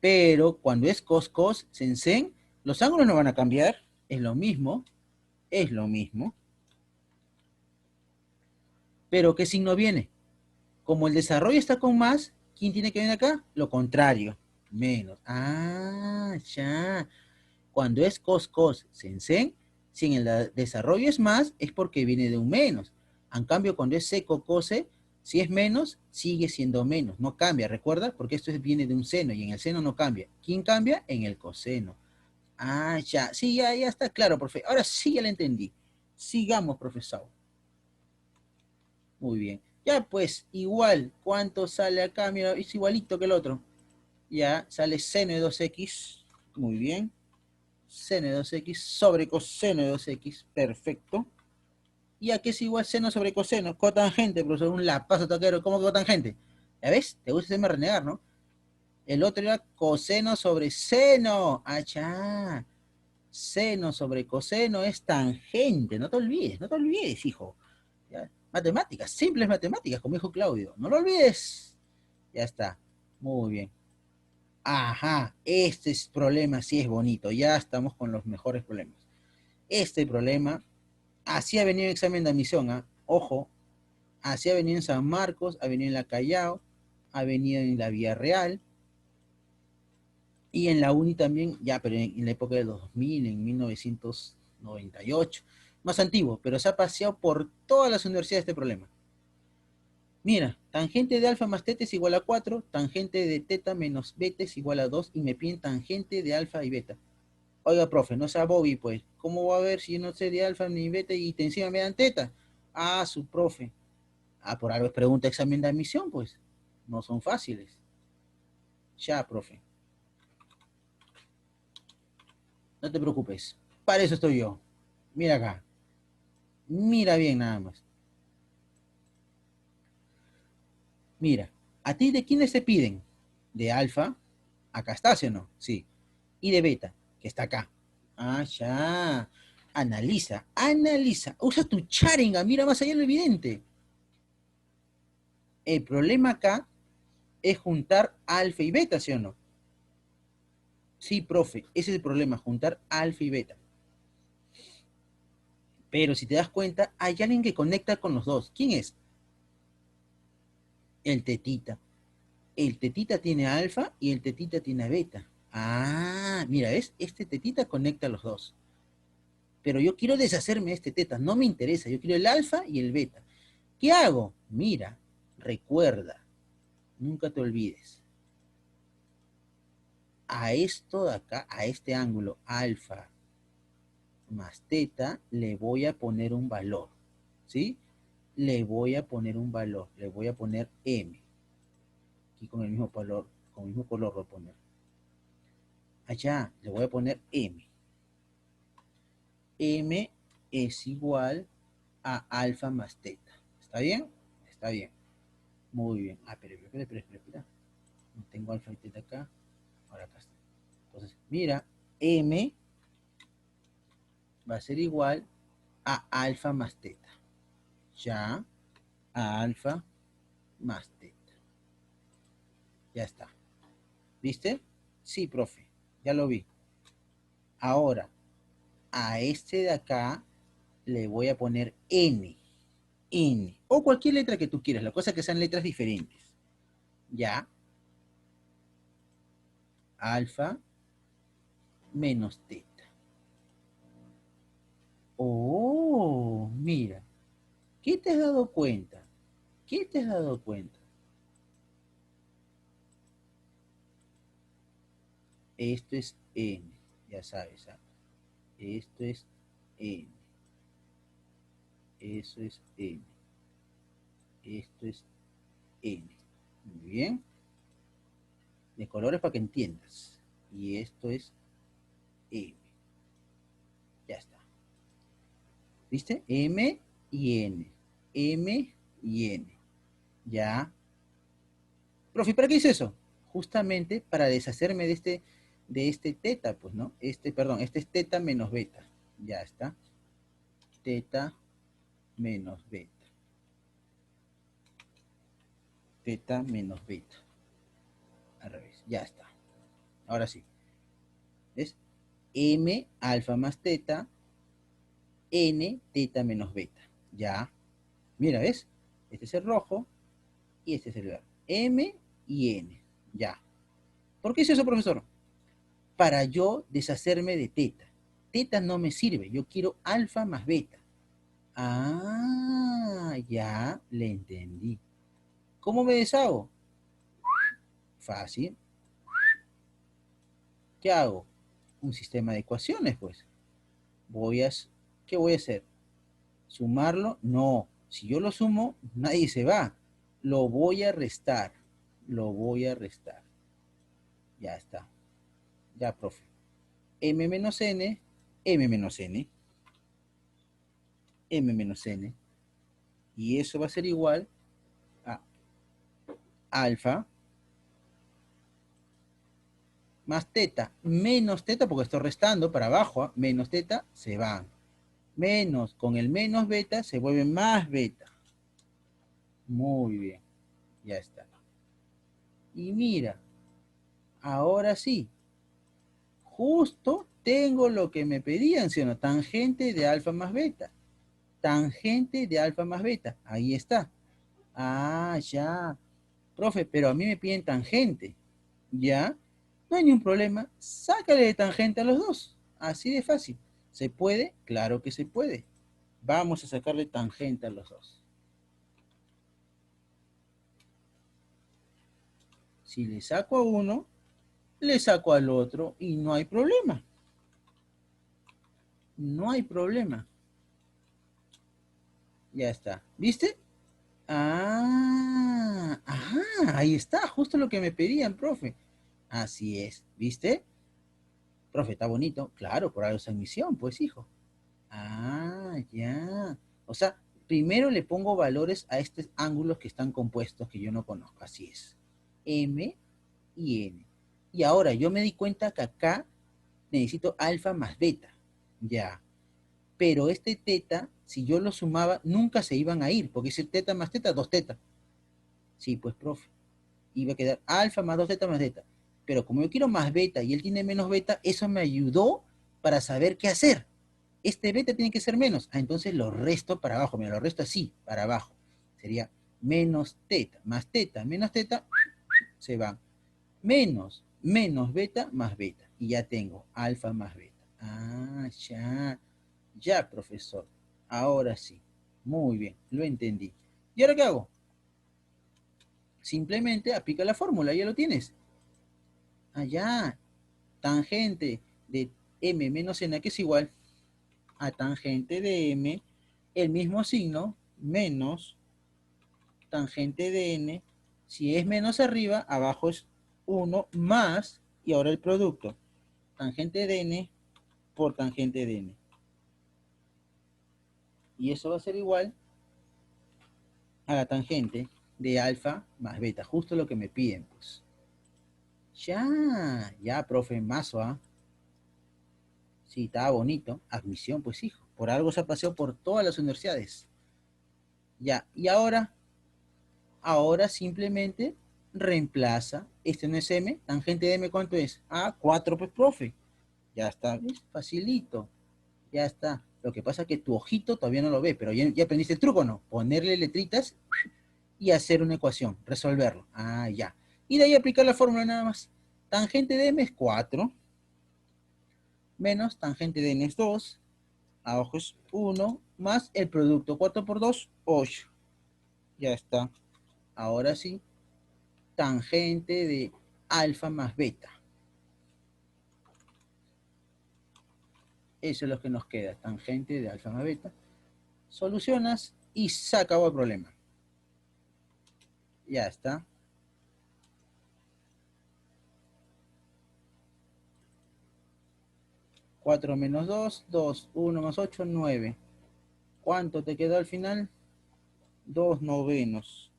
Pero cuando es cos, cos, sen, sen, los ángulos no van a cambiar. Es lo mismo. Es lo mismo. Pero ¿qué signo viene? Como el desarrollo está con más, ¿quién tiene que venir acá? Lo contrario. Menos. Ah, ya. Cuando es cos, cos, sen, sen, si en el desarrollo es más, es porque viene de un menos. En cambio, cuando es seco, cose, si es menos, sigue siendo menos. No cambia, ¿recuerda? Porque esto viene de un seno y en el seno no cambia. ¿Quién cambia? En el coseno. Ah, ya. Sí, ya está claro, profe. Ahora sí ya lo entendí. Sigamos, profesor. Muy bien. Ya, pues, igual, ¿cuánto sale acá? Mira, es igualito que el otro. Ya, sale seno de 2x. Muy bien. Seno de 2x sobre coseno de 2x. Perfecto. ¿Y a qué es igual seno sobre coseno? Cotangente, profesor, un lapazo taquero. ¿Cómo que cotangente? ¿Ya ves? Te gusta hacerme renegar, ¿no? El otro era coseno sobre seno. ¡Achá! Seno sobre coseno es tangente. No te olvides, no te olvides, hijo. ¿Ya? Matemáticas, simples matemáticas, como dijo Claudio. No lo olvides. Ya está. Muy bien. Ajá, este es problema sí es bonito. Ya estamos con los mejores problemas. Este problema, así ha venido en examen de admisión, ¿ah? Ojo, así ha venido en San Marcos, ha venido en la Callao, ha venido en la Villarreal y en la Uni también, ya, pero en la época de los 2000, en 1998. Más antiguo, pero se ha paseado por todas las universidades este problema. Mira, tangente de alfa más teta es igual a 4, tangente de teta menos beta es igual a 2 y me piden tangente de alfa y beta. Oiga, profe, no sea Bobby, pues. ¿Cómo va a ver si yo no sé de alfa ni beta y te encima me dan teta? Ah, su profe. Ah, por algo es pregunta examen de admisión, pues. No son fáciles. Ya, profe. No te preocupes. Para eso estoy yo. Mira acá. Mira bien nada más. Mira. ¿A ti de quiénes se piden? De alfa. Acá está, ¿sí o no? Sí. Y de beta, que está acá. Ah, ya. Analiza, analiza. Usa tu charinga, mira más allá lo evidente. El problema acá es juntar alfa y beta, ¿sí o no? Sí, profe, ese es el problema, juntar alfa y beta. Pero si te das cuenta, hay alguien que conecta con los dos. ¿Quién es? El tetita. El tetita tiene alfa y el tetita tiene beta. Ah, mira, ¿ves? Este tetita conecta a los dos. Pero yo quiero deshacerme de este teta, no me interesa, yo quiero el alfa y el beta. ¿Qué hago? Mira, recuerda, nunca te olvides. A esto de acá, a este ángulo alfa más teta, le voy a poner un valor, ¿sí? Le voy a poner un valor, le voy a poner M. Aquí con el mismo color lo voy a poner. Allá le voy a poner M. M es igual a alfa más teta. ¿Está bien? Está bien. Muy bien. Ah, espera. No tengo alfa y teta acá. Ahora acá está. Entonces, mira, M va a ser igual a alfa más teta. Ya, a alfa más teta. Ya está. ¿Viste? Sí, profe. Ya lo vi. Ahora, a este de acá le voy a poner N. N. O cualquier letra que tú quieras. La cosa es que sean letras diferentes. Ya. Alfa menos teta. Oh, mira. ¿Qué te has dado cuenta? ¿Qué te has dado cuenta? Esto es N. Ya sabes. ¿Ah? Esto es N. Eso es N. Esto es N. Muy bien. De colores para que entiendas. Y esto es M. Ya está. ¿Viste? M y N. M y N. Ya. Profe, ¿para qué hice eso? Justamente para deshacerme de este teta, pues, ¿no? Perdón, este es teta menos beta. Ya está. Teta menos beta. teta menos beta. Al revés, ya está. Ahora sí. ¿Ves? M alfa más teta, N teta menos beta. Ya. Mira, ¿ves? Este es el rojo y este es el verde. M y N. Ya. ¿Por qué es eso, profesor? Para yo deshacerme de teta. Teta no me sirve. Yo quiero alfa más beta. Ah, ya le entendí. ¿Cómo me deshago? Fácil. ¿Qué hago? Un sistema de ecuaciones, pues. ¿Qué voy a hacer? ¿Sumarlo? No. Si yo lo sumo, nadie se va. Lo voy a restar. Lo voy a restar. Ya está. Ya, profe. M menos N, M menos N, M menos N. Y eso va a ser igual a alfa más teta menos teta, porque estoy restando para abajo, ¿eh? Menos teta se van. Menos, con el menos beta se vuelve más beta. Muy bien, ya está. Y mira, ahora sí, justo tengo lo que me pedían, ¿sí o no? Tangente de alfa más beta. Tangente de alfa más beta. Ahí está. Ah, ya. Profe, pero a mí me piden tangente. ¿Ya? No hay ningún problema. Sácale de tangente a los dos. Así de fácil. ¿Se puede? Claro que se puede. Vamos a sacarle tangente a los dos. Si le saco a uno, le saco al otro y no hay problema. No hay problema. Ya está. ¿Viste? Ah, ajá, ahí está, justo lo que me pedían, profe. Así es, ¿viste? Profe, está bonito. Claro, por algo es admisión, pues, hijo. Ah, ya. O sea, primero le pongo valores a estos ángulos que están compuestos que yo no conozco. Así es. M y N. Y ahora yo me di cuenta que acá necesito alfa más beta. Ya. Pero este teta, si yo lo sumaba, nunca se iban a ir, porque es teta más teta, dos teta. Sí, pues, profe. Iba a quedar alfa más dos teta más beta. Pero como yo quiero más beta y él tiene menos beta, eso me ayudó para saber qué hacer. Este beta tiene que ser menos. Ah, entonces lo resto para abajo. Mira, lo resto así, para abajo. Sería menos teta, más teta, menos teta, se va. Menos beta, más beta. Y ya tengo alfa más beta. Ah, ya. Ya, profesor. Ahora sí. Muy bien, lo entendí. ¿Y ahora qué hago? Simplemente aplica la fórmula, ya lo tienes. Allá, tangente de m menos n, que es igual a tangente de m, el mismo signo, menos tangente de n. Si es menos arriba, abajo es 1 más, y ahora el producto, tangente de n por tangente de n. Y eso va a ser igual a la tangente de alfa más beta, justo lo que me piden, pues. Ya, profe, mazo, ¿ah? Sí, estaba bonito. Admisión, pues, hijo. Por algo se ha paseado por todas las universidades. Ya, y ahora simplemente reemplaza. Este no es M, tangente de M, ¿cuánto es? Ah, 4, pues, profe. Ya está, ¿ves? Facilito. Ya está. Lo que pasa es que tu ojito todavía no lo ve, pero ya aprendiste el truco, ¿no? Ponerle letritas y hacer una ecuación, resolverlo. Ah, ya. Y de ahí aplicar la fórmula nada más. Tangente de M es 4, menos tangente de N es 2, abajo es 1, más el producto. 4 por 2, 8. Ya está. Ahora sí, tangente de alfa más beta. Eso es lo que nos queda, tangente de alfa más beta. Solucionas y se acabó el problema. Ya está. Cuatro menos 2, 2. 1 más 8, 9. ¿Cuánto te quedó al final? 2 novenos.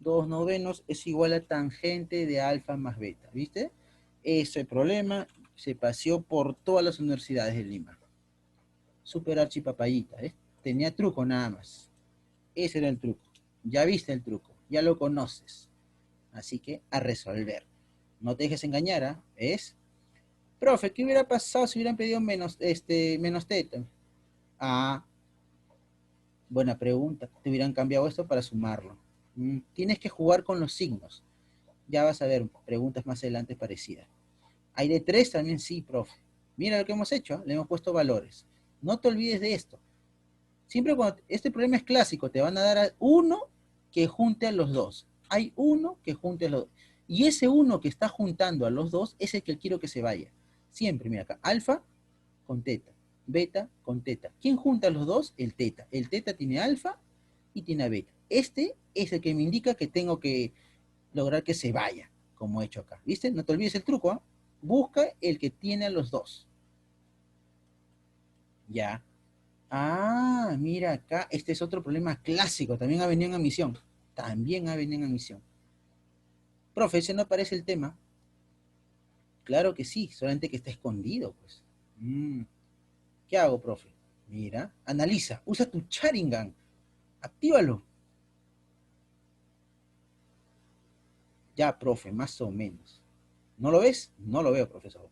2 novenos es igual a tangente de alfa más beta, ¿viste? Ese problema se paseó por todas las universidades de Lima. Super archipapayita, ¿eh? Tenía truco nada más. Ese era el truco. Ya viste el truco. ya lo conoces. Así que a resolver. No te dejes engañar, ¿ah? ¿Es? Profe, ¿qué hubiera pasado si hubieran pedido menos teta? Ah, buena pregunta. Te hubieran cambiado esto para sumarlo. Tienes que jugar con los signos. Ya vas a ver preguntas más adelante parecidas. Hay de 3 también, sí, profe. Mira lo que hemos hecho, ¿eh? Le hemos puesto valores. No te olvides de esto. Siempre cuando este problema es clásico, te van a dar uno que junte a los dos. Hay uno que junte a los dos. Y ese uno que está juntando a los dos es el que quiero que se vaya. Siempre, mira acá, alfa con teta, beta con teta. ¿Quién junta a los dos? El teta. El teta tiene alfa y tiene a beta. Este es el que me indica que tengo que lograr que se vaya, como he hecho acá. ¿Viste? No te olvides el truco, ¿eh? Busca el que tiene a los dos. Ya. Ah, mira acá, este es otro problema clásico, también ha venido en emisión. También ha venido en emisión. Profe, ese no aparece el tema. Claro que sí, solamente que está escondido, pues. ¿Qué hago, profe? Mira, analiza, usa tu Sharingan, actívalo. Ya, profe, más o menos. ¿No lo ves? No lo veo, profesor.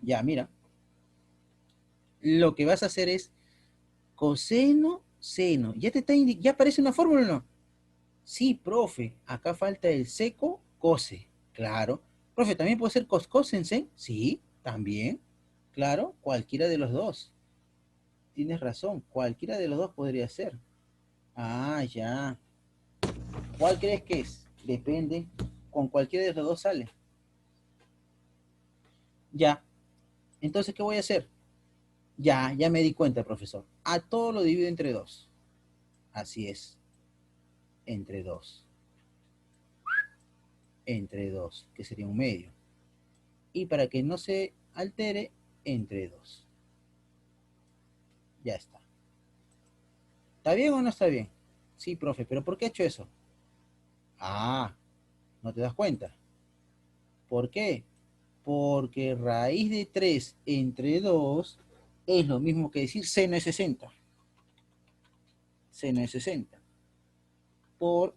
Ya, mira, lo que vas a hacer es coseno, seno. ¿Ya te está ya aparece una fórmula o no? Sí, profe, acá falta el seco, cose. Claro. Profe, ¿también puede ser coscósense? Sí, también. Claro, cualquiera de los dos. Tienes razón, cualquiera de los dos podría ser. Ah, ya. ¿Cuál crees que es? Depende. Con cualquiera de los dos sale. Ya. Entonces, ¿qué voy a hacer? Ya me di cuenta, profesor. A todo lo divido entre dos. Así es. Entre dos. Entre dos, que sería un medio. Y para que no se altere, entre dos. Ya está. ¿Está bien o no está bien? Sí, profe, pero ¿por qué he hecho eso? Ah, ¿no te das cuenta? ¿Por qué? Porque raíz de 3 entre 2 es lo mismo que decir seno de 60. Seno de 60 por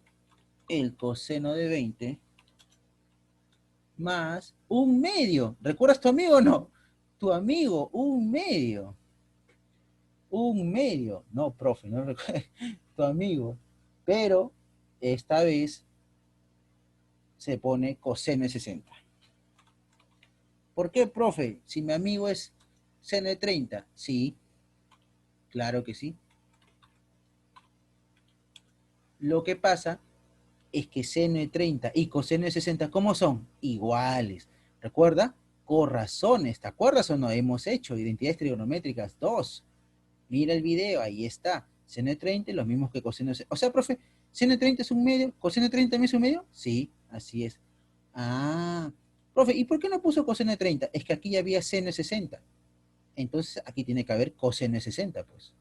el coseno de 20 más un medio. ¿Recuerdas tu amigo o no? Tu amigo, un medio. Un medio. No, profe, no recuerdo. Tu amigo. Pero esta vez se pone coseno de 60. ¿Por qué, profe? Si mi amigo es seno de 30. Sí, claro que sí. Lo que pasa es que seno de 30 y coseno de 60, ¿cómo son? Iguales. ¿Recuerda? Corrazones, ¿te acuerdas o no? Hemos hecho identidades trigonométricas 2. Mira el video, ahí está. Seno de 30, los mismos que coseno de 60. O sea, profe, seno de 30 es un medio, coseno de 30 también es un medio. Sí, así es. Ah, profe, ¿y por qué no puso coseno de 30? Es que aquí ya había seno de 60. Entonces aquí tiene que haber coseno de 60, pues.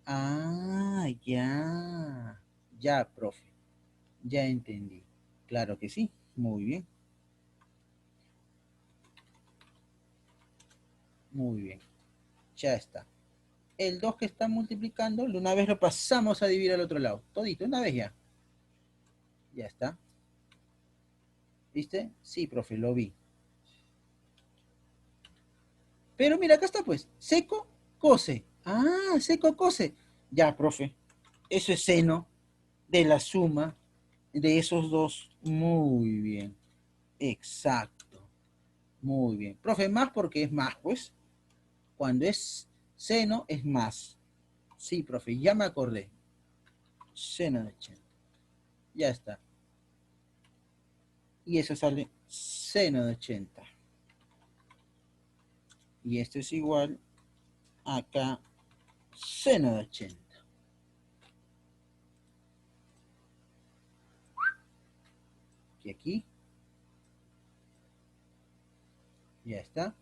Ah, ya. Ya, profe. Ya entendí. Claro que sí. Muy bien. Muy bien. Ya está. El 2 que está multiplicando, una vez lo pasamos a dividir al otro lado. Todito, una vez ya. Ya está. ¿Viste? Sí, profe, lo vi. Pero mira, acá está pues. Seco, cose. Ah, seco, cose. Ya, profe. Eso es seno de la suma de esos dos. Muy bien. Exacto. Muy bien. Profe, más porque es más, pues. Cuando es seno, es más. Sí, profe, ya me acordé. Seno de 80. Ya está. Y eso sale seno de 80. Y esto es igual acá seno de 80. Y aquí ya está.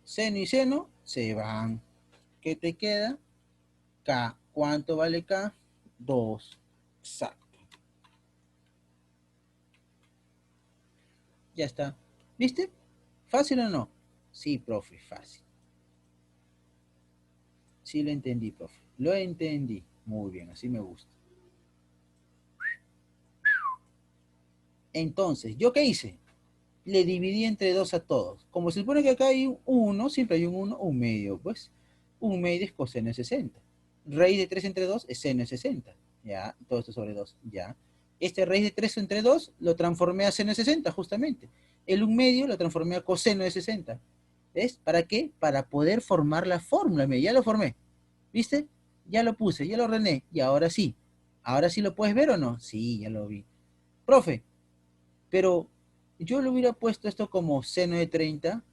Seno y seno se van. ¿Qué te queda? K. ¿Cuánto vale K? 2. Exacto. Ya está. ¿Viste? ¿Fácil o no? Sí, profe, fácil. Sí lo entendí, profe. Lo entendí. Muy bien, así me gusta. Entonces, ¿yo qué hice? Le dividí entre 2 a todos. Como se supone que acá hay un 1, siempre hay un 1, un medio, pues. Un medio es coseno de 60. Raíz de 3 entre 2 es seno de 60. Ya, todo esto sobre 2, ya. Este raíz de 3 entre 2 lo transformé a seno de 60, justamente. El 1 medio lo transformé a coseno de 60. ¿Ves? ¿Para qué? Para poder formar la fórmula. Mira, ya lo formé. ¿Viste? Ya lo puse, ya lo ordené. Y ahora sí. ¿Ahora sí lo puedes ver o no? Sí, ya lo vi. Profe, pero yo le hubiera puesto esto como seno de 30,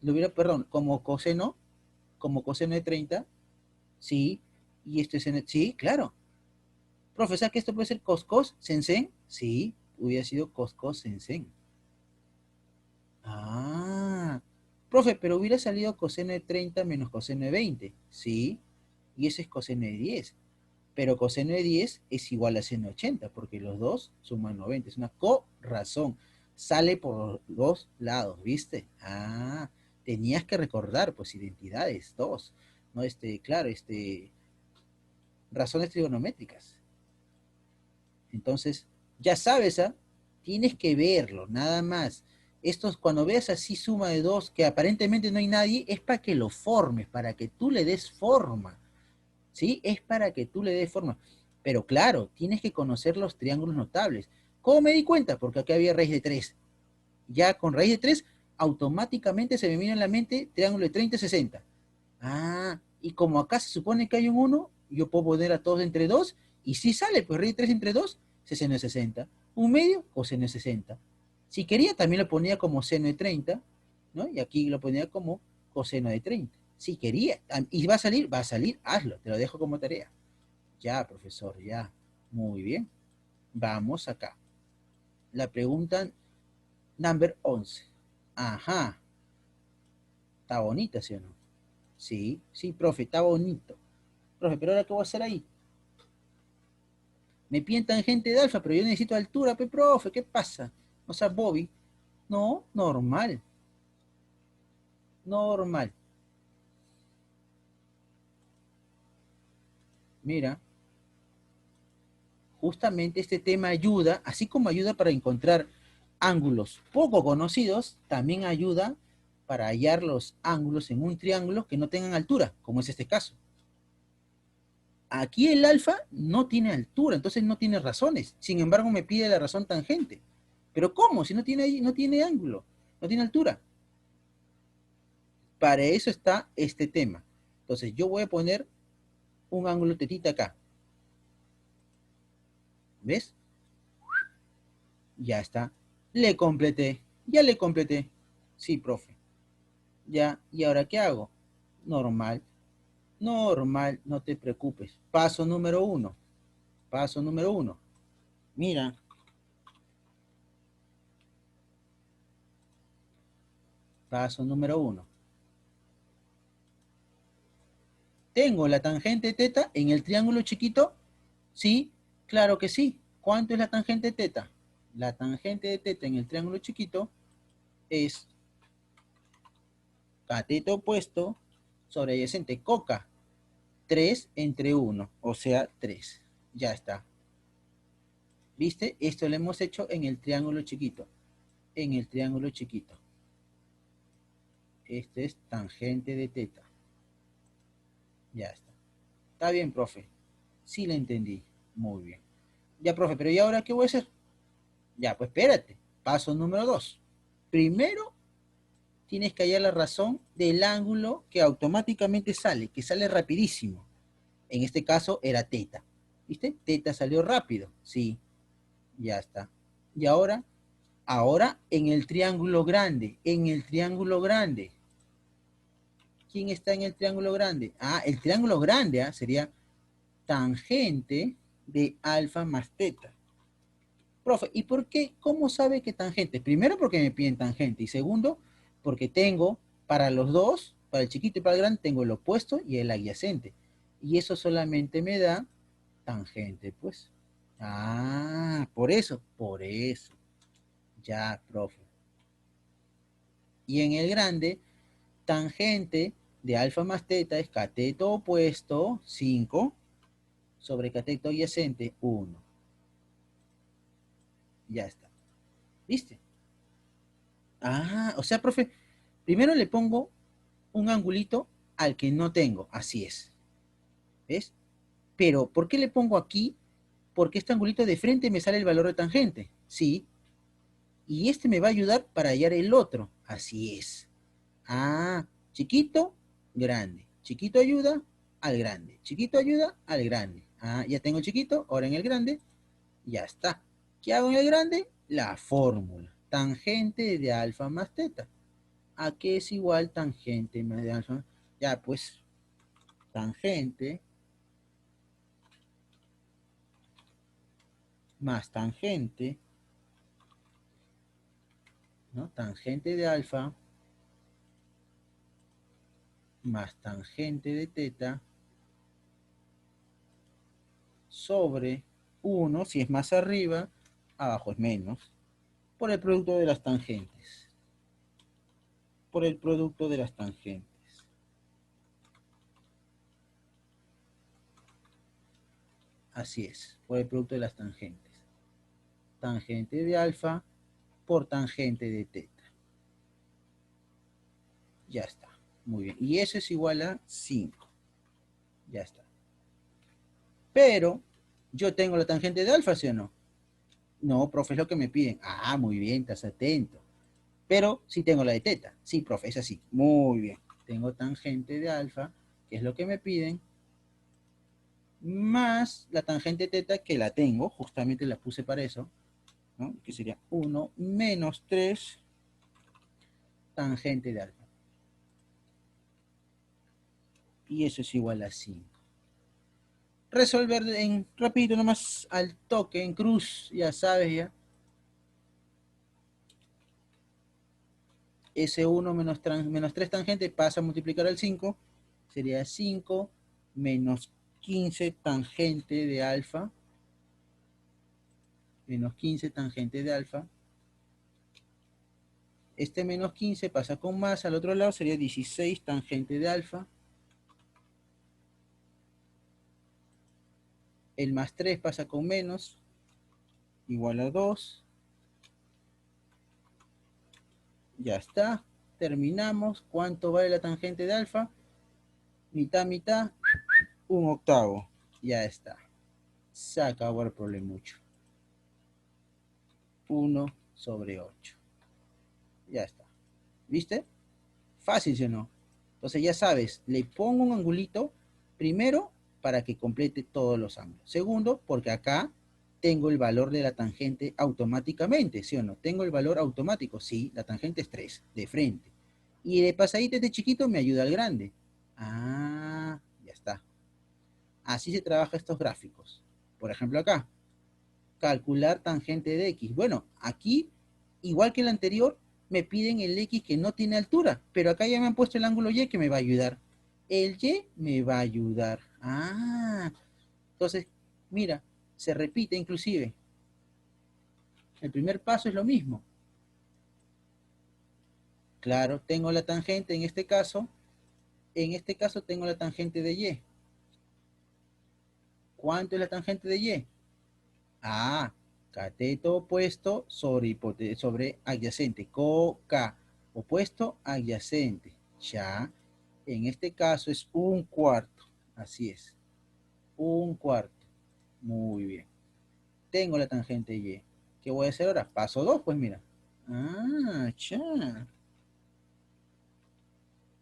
le hubiera, perdón, como coseno de 30, sí, y esto es seno, sí, claro. Profe, ¿sabes que esto puede ser cos sensen? Sí, hubiera sido cos sensen. Ah, profe, pero hubiera salido coseno de 30 menos coseno de 20, sí, y ese es coseno de 10. Pero coseno de 10 es igual a seno de 80, porque los dos suman 90. Es una co-razón. Sale por los dos lados, ¿viste? Ah, tenías que recordar, pues, identidades, dos. No, claro, razones trigonométricas. Entonces, ya sabes, ¿ah? Tienes que verlo, nada más. Estos, cuando veas así suma de dos, que aparentemente no hay nadie, es para que lo formes, para que tú le des forma. ¿Sí? Es para que tú le des forma. Pero claro, tienes que conocer los triángulos notables. ¿Cómo me di cuenta? Porque aquí había raíz de 3. Ya con raíz de 3, automáticamente se me viene en la mente triángulo de 30 y 60. Ah, y como acá se supone que hay un 1, yo puedo poner a todos entre 2, y si sale, pues raíz de 3 entre 2, seno de 60. Un medio, coseno de 60. Si quería, también lo ponía como seno de 30, ¿no? Y aquí lo ponía como coseno de 30. Si quería, y va a salir, hazlo, te lo dejo como tarea. Ya, profesor, ya. Muy bien. Vamos acá. La pregunta number 11. Ajá. Está bonita, ¿sí o no? Sí, sí, profe, está bonito. Profe, pero ahora, ¿qué voy a hacer ahí? Me piden tangente de alfa, pero yo necesito altura, profe, ¿qué pasa? O sea, Bobby. No, normal. Normal. Mira, justamente este tema ayuda, así como ayuda para encontrar ángulos poco conocidos, también ayuda para hallar los ángulos en un triángulo que no tengan altura, como es este caso. Aquí el alfa no tiene altura, entonces no tiene razones. Sin embargo, me pide la razón tangente. Pero ¿cómo? Si no tiene ángulo, no tiene altura. Para eso está este tema. Entonces yo voy a poner un ángulo tetita acá. ¿Ves? Ya está. Le completé. Ya le completé. Sí, profe. Ya. ¿Y ahora qué hago? Normal. Normal. No te preocupes. Paso número 1. Paso número 1. Mira. Paso número 1. ¿Tengo la tangente teta en el triángulo chiquito? Sí, claro que sí. ¿Cuánto es la tangente teta? La tangente de teta en el triángulo chiquito es cateto opuesto sobre adyacente coca. 3 entre 1, o sea, 3. Ya está. ¿Viste? Esto lo hemos hecho en el triángulo chiquito. En el triángulo chiquito. Este es tangente de teta. Ya está. Está bien, profe. Sí le entendí. Muy bien. Ya, profe, pero ¿y ahora qué voy a hacer? Ya, pues espérate. Paso número 2. Primero tienes que hallar la razón del ángulo que automáticamente sale, que sale rapidísimo. En este caso era teta. ¿Viste? Teta salió rápido. Sí, ya está. Y ahora en el triángulo grande, en el triángulo grande. ¿Quién está en el triángulo grande? Ah, el triángulo grande sería tangente de alfa más teta. Profe, ¿y por qué? ¿Cómo sabe que tangente? Primero porque me piden tangente y segundo porque tengo para los dos, para el chiquito y para el grande, tengo el opuesto y el adyacente. Y eso solamente me da tangente, pues. Ah, por eso, por eso. Ya, profe. Y en el grande, tangente de alfa más teta es cateto opuesto, 5, sobre cateto adyacente, 1. Ya está. ¿Viste? O sea, profe, primero le pongo un angulito al que no tengo. Así es. ¿Ves? Pero, ¿por qué le pongo aquí? Porque este angulito de frente me sale el valor de tangente. Sí. Y este me va a ayudar para hallar el otro. Así es. Chiquito, grande. Chiquito ayuda al grande. Chiquito ayuda al grande. Ya tengo el chiquito, ahora en el grande, ya está. ¿Qué hago en el grande? La fórmula. Tangente de alfa más teta. ¿A qué es igual tangente más de alfa? Ya, pues, tangente más tangente, ¿no? Tangente de alfa más tangente de teta sobre 1, si es más arriba, abajo es menos, por el producto de las tangentes. Por el producto de las tangentes. Así es, por el producto de las tangentes. Tangente de alfa por tangente de teta. Ya está. Muy bien. Y eso es igual a 5. Ya está. Pero yo tengo la tangente de alfa, ¿sí o no? No, profe, es lo que me piden. Muy bien, estás atento. Pero sí tengo la de teta. Sí, profe, es así. Muy bien. Tengo tangente de alfa, que es lo que me piden, más la tangente teta, que la tengo, justamente la puse para eso, ¿no? Que sería 1 menos 3 tangente de alfa. Y eso es igual a 5. Resolver en rapidito nomás al toque, en cruz, ya sabes ya. S1 menos 3 tangente pasa a multiplicar al 5. Sería 5 menos 15 tangente de alfa. Menos 15 tangente de alfa. Este menos 15 pasa con más al otro lado, sería 16 tangente de alfa. El más 3 pasa con menos, igual a 2. Ya está. Terminamos. ¿Cuánto vale la tangente de alfa? Mitad, mitad, un octavo. Ya está. Se acabó el problemucho. 1/8. Ya está. ¿Viste? Fácil, ¿sí o no? Entonces ya sabes, le pongo un angulito primero para que complete todos los ángulos. Segundo, porque acá tengo el valor de la tangente automáticamente, ¿sí o no? Tengo el valor automático, sí, la tangente es 3, de frente. Y de pasadita de chiquito me ayuda al grande. Ya está. Así se trabaja estos gráficos. Por ejemplo acá, calcular tangente de X. Bueno, aquí, igual que el anterior, me piden el X que no tiene altura, pero acá ya me han puesto el ángulo Y que me va a ayudar. El Y me va a ayudar. Entonces, mira, se repite inclusive. El primer paso es lo mismo. Claro, tengo la tangente en este caso tengo la tangente de Y. ¿Cuánto es la tangente de Y? Cateto opuesto sobre adyacente. K, opuesto adyacente. Ya. En este caso es 1/4. Así es. 1/4. Muy bien. Tengo la tangente Y. ¿Qué voy a hacer ahora? Paso 2, pues mira. Ya.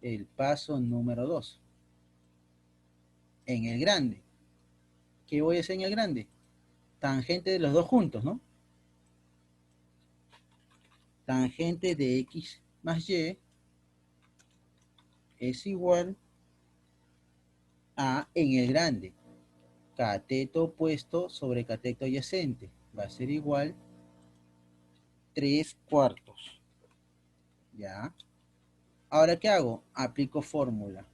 El paso número 2. En el grande. ¿Qué voy a hacer en el grande? Tangente de los dos juntos, ¿no? Tangente de X más Y es igual a en el grande. Cateto opuesto sobre cateto adyacente. Va a ser igual 3/4. ¿Ya? Ahora, ¿qué hago? Aplico fórmula.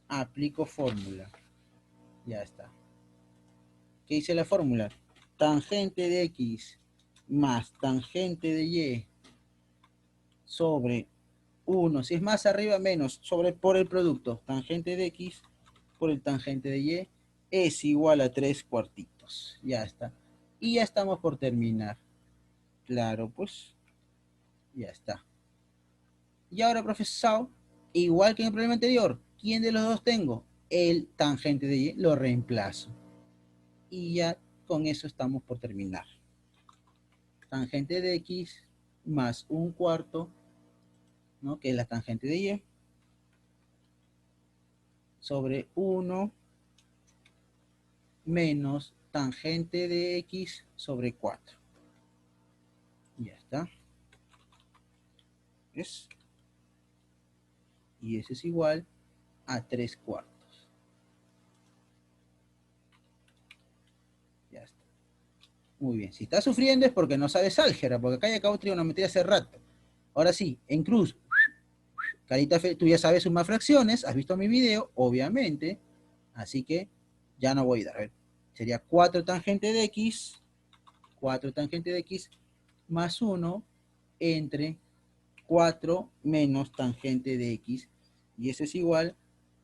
Aplico fórmula. Ya está. ¿Qué dice la fórmula? Tangente de X más tangente de Y sobre 1. Si es más arriba, menos. Sobre por el producto. Tangente de X por el tangente de Y es igual a 3/4. Ya está. Y ya estamos por terminar. Claro, pues Ya está. Y ahora, profesor, igual que en el problema anterior, ¿quién de los dos tengo? El tangente de y, lo reemplazo. Y ya con eso estamos por terminar. Tangente de x más un cuarto, ¿no? Que es la tangente de y, sobre 1 menos tangente de x sobre 4. Ya está. ¿Ves? Y eso es igual a 3 cuartos. Ya está. Muy bien. Si estás sufriendo es porque no sabes álgebra, porque acá ya acabo trigonometría hace rato. Ahora sí, en cruz, carita fe, tú ya sabes sumar fracciones, has visto mi video, obviamente, así que ya no voy a dar. A ver, sería 4 tangente de x, 4 tangente de x más 1 entre 4 menos tangente de x, y eso es igual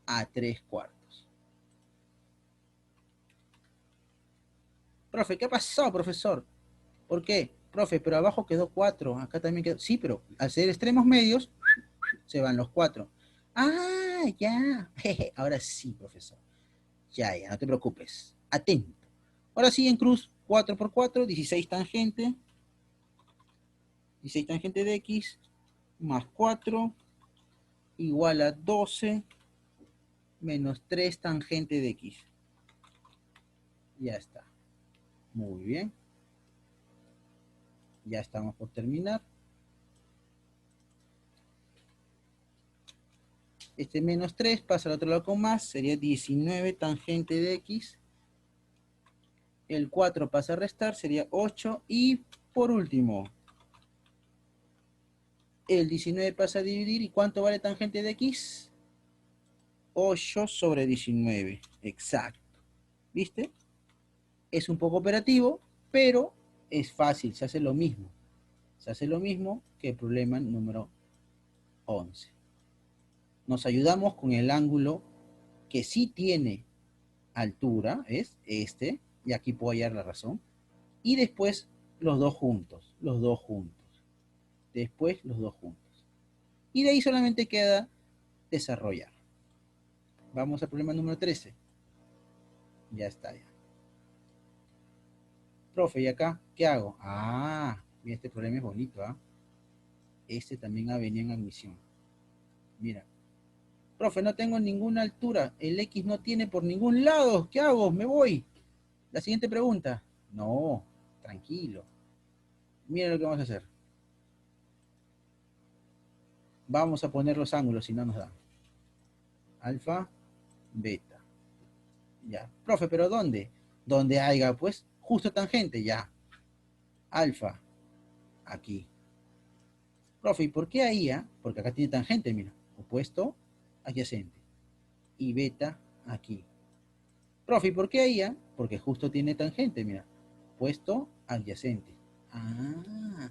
a 3 cuartos. Profe, ¿qué ha pasado, profesor? ¿Por qué? Profe, pero abajo quedó 4, acá también quedó. Sí, pero al ser extremos medios, se van los 4. Ah, ya. Jeje, ahora sí, profesor. Ya, ya, no te preocupes. Atento. Ahora sí, en cruz, 4 por 4, 16 tangente. 16 tangente de x más 4 igual a 12 menos 3 tangente de x. Ya está. Muy bien. Ya estamos por terminar. Este menos 3 pasa al otro lado con más, sería 19 tangente de x. El 4 pasa a restar, sería 8. Y por último, el 19 pasa a dividir. ¿Y cuánto vale tangente de x? 8 sobre 19. Exacto. ¿Viste? Es un poco operativo, pero es fácil, se hace lo mismo. Se hace lo mismo que el problema número 11. Nos ayudamos con el ángulo que sí tiene altura, es este, y aquí puedo hallar la razón. Y después los dos juntos, los dos juntos. Después los dos juntos. Y de ahí solamente queda desarrollar. Vamos al problema número 13. Ya está ya. Profe, ¿y acá qué hago? Ah, mira, este problema es bonito, ¿ah? Este también ha venido en admisión. Mira. Profe, no tengo ninguna altura. El X no tiene por ningún lado. ¿Qué hago? Me voy. La siguiente pregunta. No, tranquilo. Mira lo que vamos a hacer. Vamos a poner los ángulos si no nos dan. Alfa, beta. Ya. Profe, ¿pero dónde? Donde haya, pues, justo tangente, ya. Alfa, aquí. Profe, ¿y por qué ahí? Porque acá tiene tangente, mira. Opuesto, adyacente. Y beta, aquí. Profe, ¿y por qué ahí? Porque justo tiene tangente, mira. Opuesto, adyacente. Ah.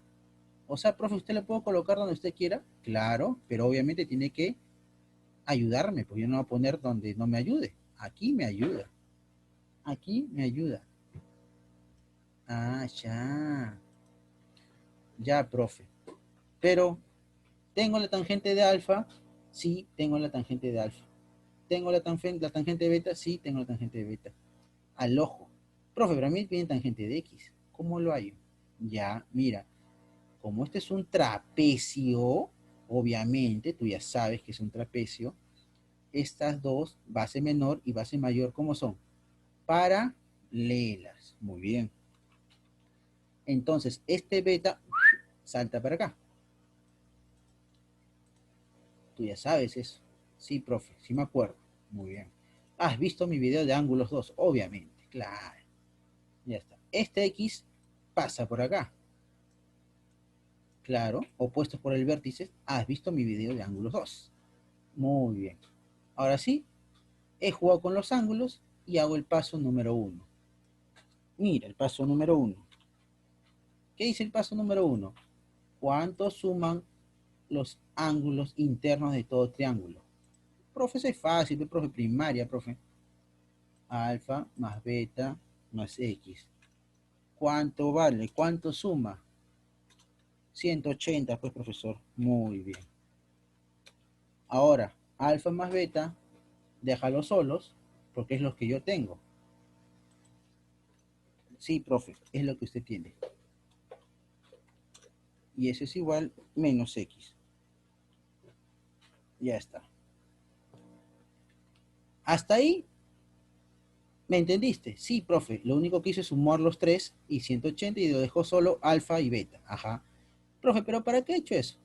O sea, profe, ¿usted lo puedo colocar donde usted quiera? Claro, pero obviamente tiene que ayudarme, pues yo no voy a poner donde no me ayude. Aquí me ayuda. Aquí me ayuda. Ah, ya. Ya, profe. Pero, ¿tengo la tangente de alfa? Sí, tengo la tangente de alfa. ¿Tengo la tangente de beta? Sí, tengo la tangente de beta. Al ojo. Profe, pero a mí viene tangente de x. ¿Cómo lo hallo? Ya, mira. Como este es un trapecio, obviamente, tú ya sabes que es un trapecio, estas dos, base menor y base mayor, ¿cómo son? Paralelas. Muy bien. Entonces, este beta salta para acá. Tú ya sabes eso. Sí, profe, sí me acuerdo. Muy bien. Has visto mi video de ángulos 2, obviamente. Claro. Ya está. Este X pasa por acá. Claro, opuestos por el vértice. Has visto mi video de ángulos 2. Muy bien. Ahora sí, he jugado con los ángulos y hago el paso número 1. Mira, el paso número 1. ¿Qué dice el paso número 1? ¿Cuánto suman los ángulos internos de todo triángulo? Profe, eso es fácil, profe, primaria, profe. Alfa más beta más X. ¿Cuánto vale? ¿Cuánto suma? 180, pues, profesor. Muy bien. Ahora, alfa más beta, déjalo solos, porque es lo que yo tengo. Sí, profe, es lo que usted tiene. Y eso es igual menos x. Ya está. Hasta ahí, ¿me entendiste? Sí, profe. Lo único que hice es sumar los 3 y 180 y lo dejó solo alfa y beta. Ajá. Profe, ¿pero para qué he hecho eso?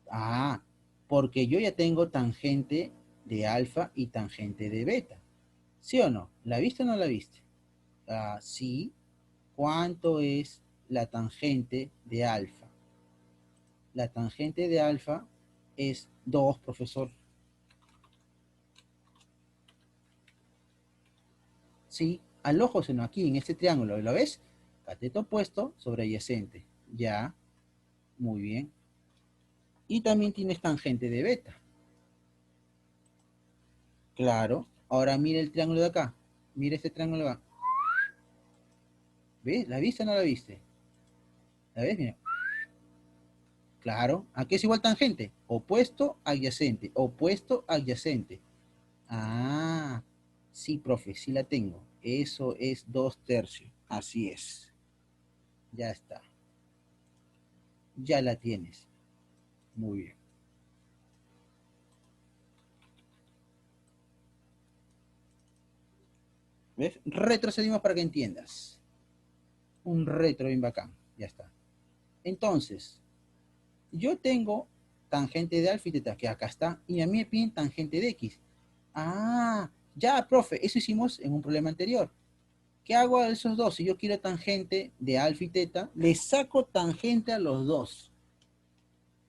Ah, porque yo ya tengo tangente de alfa y tangente de beta. ¿Sí o no? ¿La viste o no la viste? Ah, sí. ¿Cuánto es la tangente de alfa? La tangente de alfa es 2, profesor. Sí, al ojo, sino aquí en este triángulo, ¿lo ves? Cateto opuesto sobre adyacente. Ya, muy bien. Y también tienes tangente de beta. Claro. Ahora mira el triángulo de acá. Mira este triángulo de acá. ¿Ves? ¿La viste o no la viste? ¿La ves? Mira. Claro. ¿A qué es igual tangente? Opuesto, adyacente. Opuesto, adyacente. Ah, sí, profe, sí la tengo. Eso es 2 tercios. Así es. Ya está. Ya la tienes. Muy bien. ¿Ves? Retrocedimos para que entiendas. Un retro bien bacán. Ya está. Entonces, yo tengo tangente de alfa y teta, que acá está, y a mí me piden tangente de x. Ah, ya, profe, eso hicimos en un problema anterior. ¿Qué hago a esos dos? Si yo quiero tangente de alfa y teta, le saco tangente a los dos,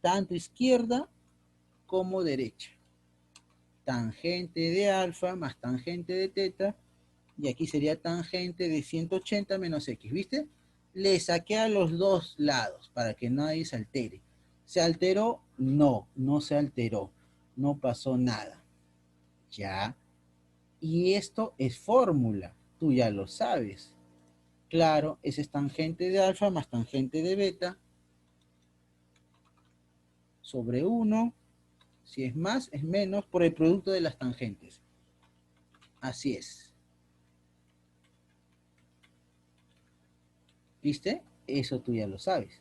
tanto izquierda como derecha. Tangente de alfa más tangente de teta, y aquí sería tangente de 180 menos x, ¿viste? Le saqué a los dos lados para que nadie se altere. ¿Se alteró? No, no se alteró. No pasó nada. Ya. Y esto es fórmula. Tú ya lo sabes. Claro, ese es tangente de alfa más tangente de beta sobre 1. Si es más, es menos por el producto de las tangentes. Así es. ¿Viste? Eso tú ya lo sabes.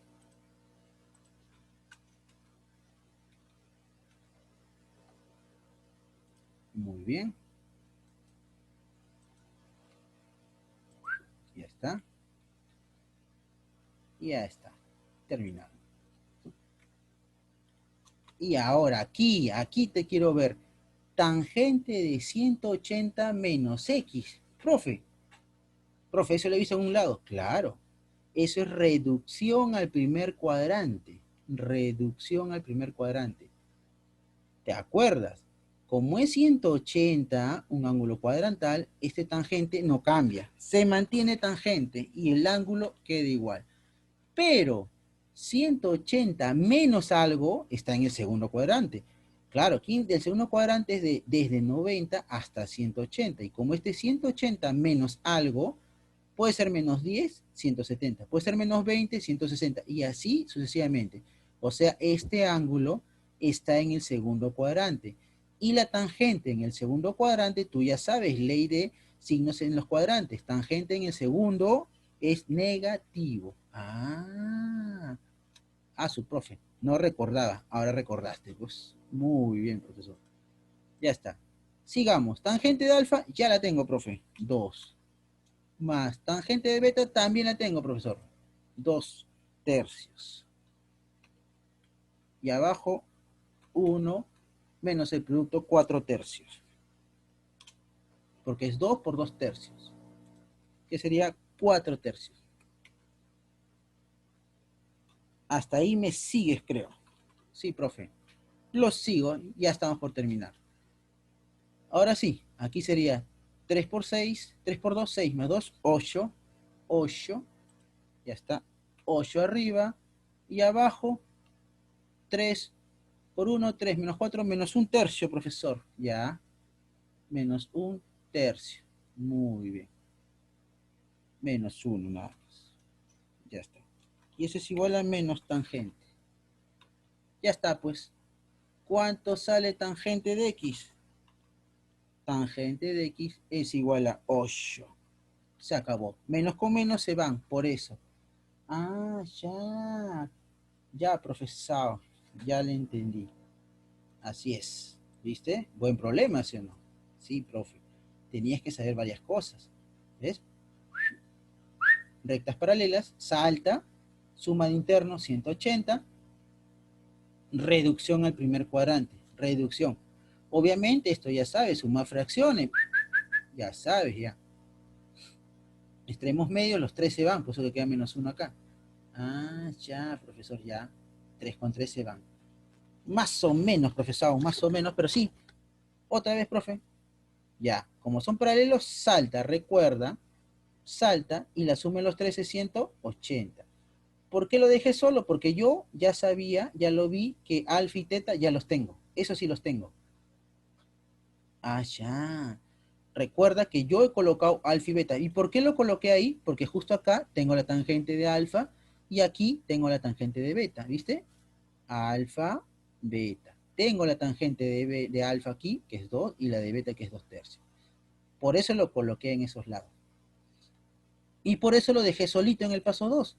Muy bien. Ya está. Ya está. Terminado. Y ahora aquí te quiero ver. Tangente de 180 menos x. Profe, ¿eso lo he visto en un lado? Claro. Eso es reducción al primer cuadrante. Reducción al primer cuadrante. ¿Te acuerdas? Como es 180, un ángulo cuadrantal, este tangente no cambia. Se mantiene tangente y el ángulo queda igual. Pero 180 menos algo está en el segundo cuadrante. Claro, aquí el segundo cuadrante es desde 90 hasta 180. Y como este 180 menos algo, puede ser menos 10, 170. Puede ser menos 20, 160. Y así sucesivamente. O sea, este ángulo está en el segundo cuadrante. Y la tangente en el segundo cuadrante, tú ya sabes, ley de signos en los cuadrantes. Tangente en el segundo es negativo. Su profe. No recordaba, ahora recordaste. Pues muy bien, profesor. Ya está. Sigamos. Tangente de alfa, ya la tengo, profe. 2. Más tangente de beta, también la tengo, profesor. 2 tercios. Y abajo, 1 menos el producto 4 tercios. Porque es 2 por 2 tercios. Que sería 4 tercios. Hasta ahí me sigues, creo. Sí, profe. Los sigo, ya estamos por terminar. Ahora sí, aquí sería 3 por 6, 3 por 2, 6 más 2, 8. 8, ya está. 8 arriba y abajo 3 por 1, 3 menos 4, menos un tercio, profesor. Ya, menos un tercio. Muy bien. Menos 1 nada más. Ya está. Y eso es igual a menos tangente. Ya está, pues. ¿Cuánto sale tangente de X? Tangente de X es igual a 8. Se acabó. Menos con menos se van, por eso. Ah, ya. Ya, profesor. Ya le entendí. Así es. ¿Viste? Buen problema, ¿sí o no? Sí, profe. Tenías que saber varias cosas. ¿Ves? Rectas paralelas, salta, suma de interno 180, reducción al primer cuadrante, reducción. Obviamente esto ya sabes, suma fracciones, ya sabes, ya. Extremos medios, los 3 se van, por eso le queda menos 1 acá. Ah, ya, profesor, ya. 3 con 3 se van. Más o menos, profesor, más o menos, pero sí. Otra vez, profe. Ya, como son paralelos, salta, recuerda, salta y la suma de los 3 es 180. ¿Por qué lo dejé solo? Porque yo ya sabía, ya lo vi, que alfa y teta ya los tengo. Eso sí los tengo. Ah, ya. Recuerda que yo he colocado alfa y beta. ¿Y por qué lo coloqué ahí? Porque justo acá tengo la tangente de alfa y aquí tengo la tangente de beta, ¿viste? Alfa, beta. Tengo la tangente de alfa aquí, que es 2, y la de beta, que es 2 tercios. Por eso lo coloqué en esos lados. Y por eso lo dejé solito en el paso 2,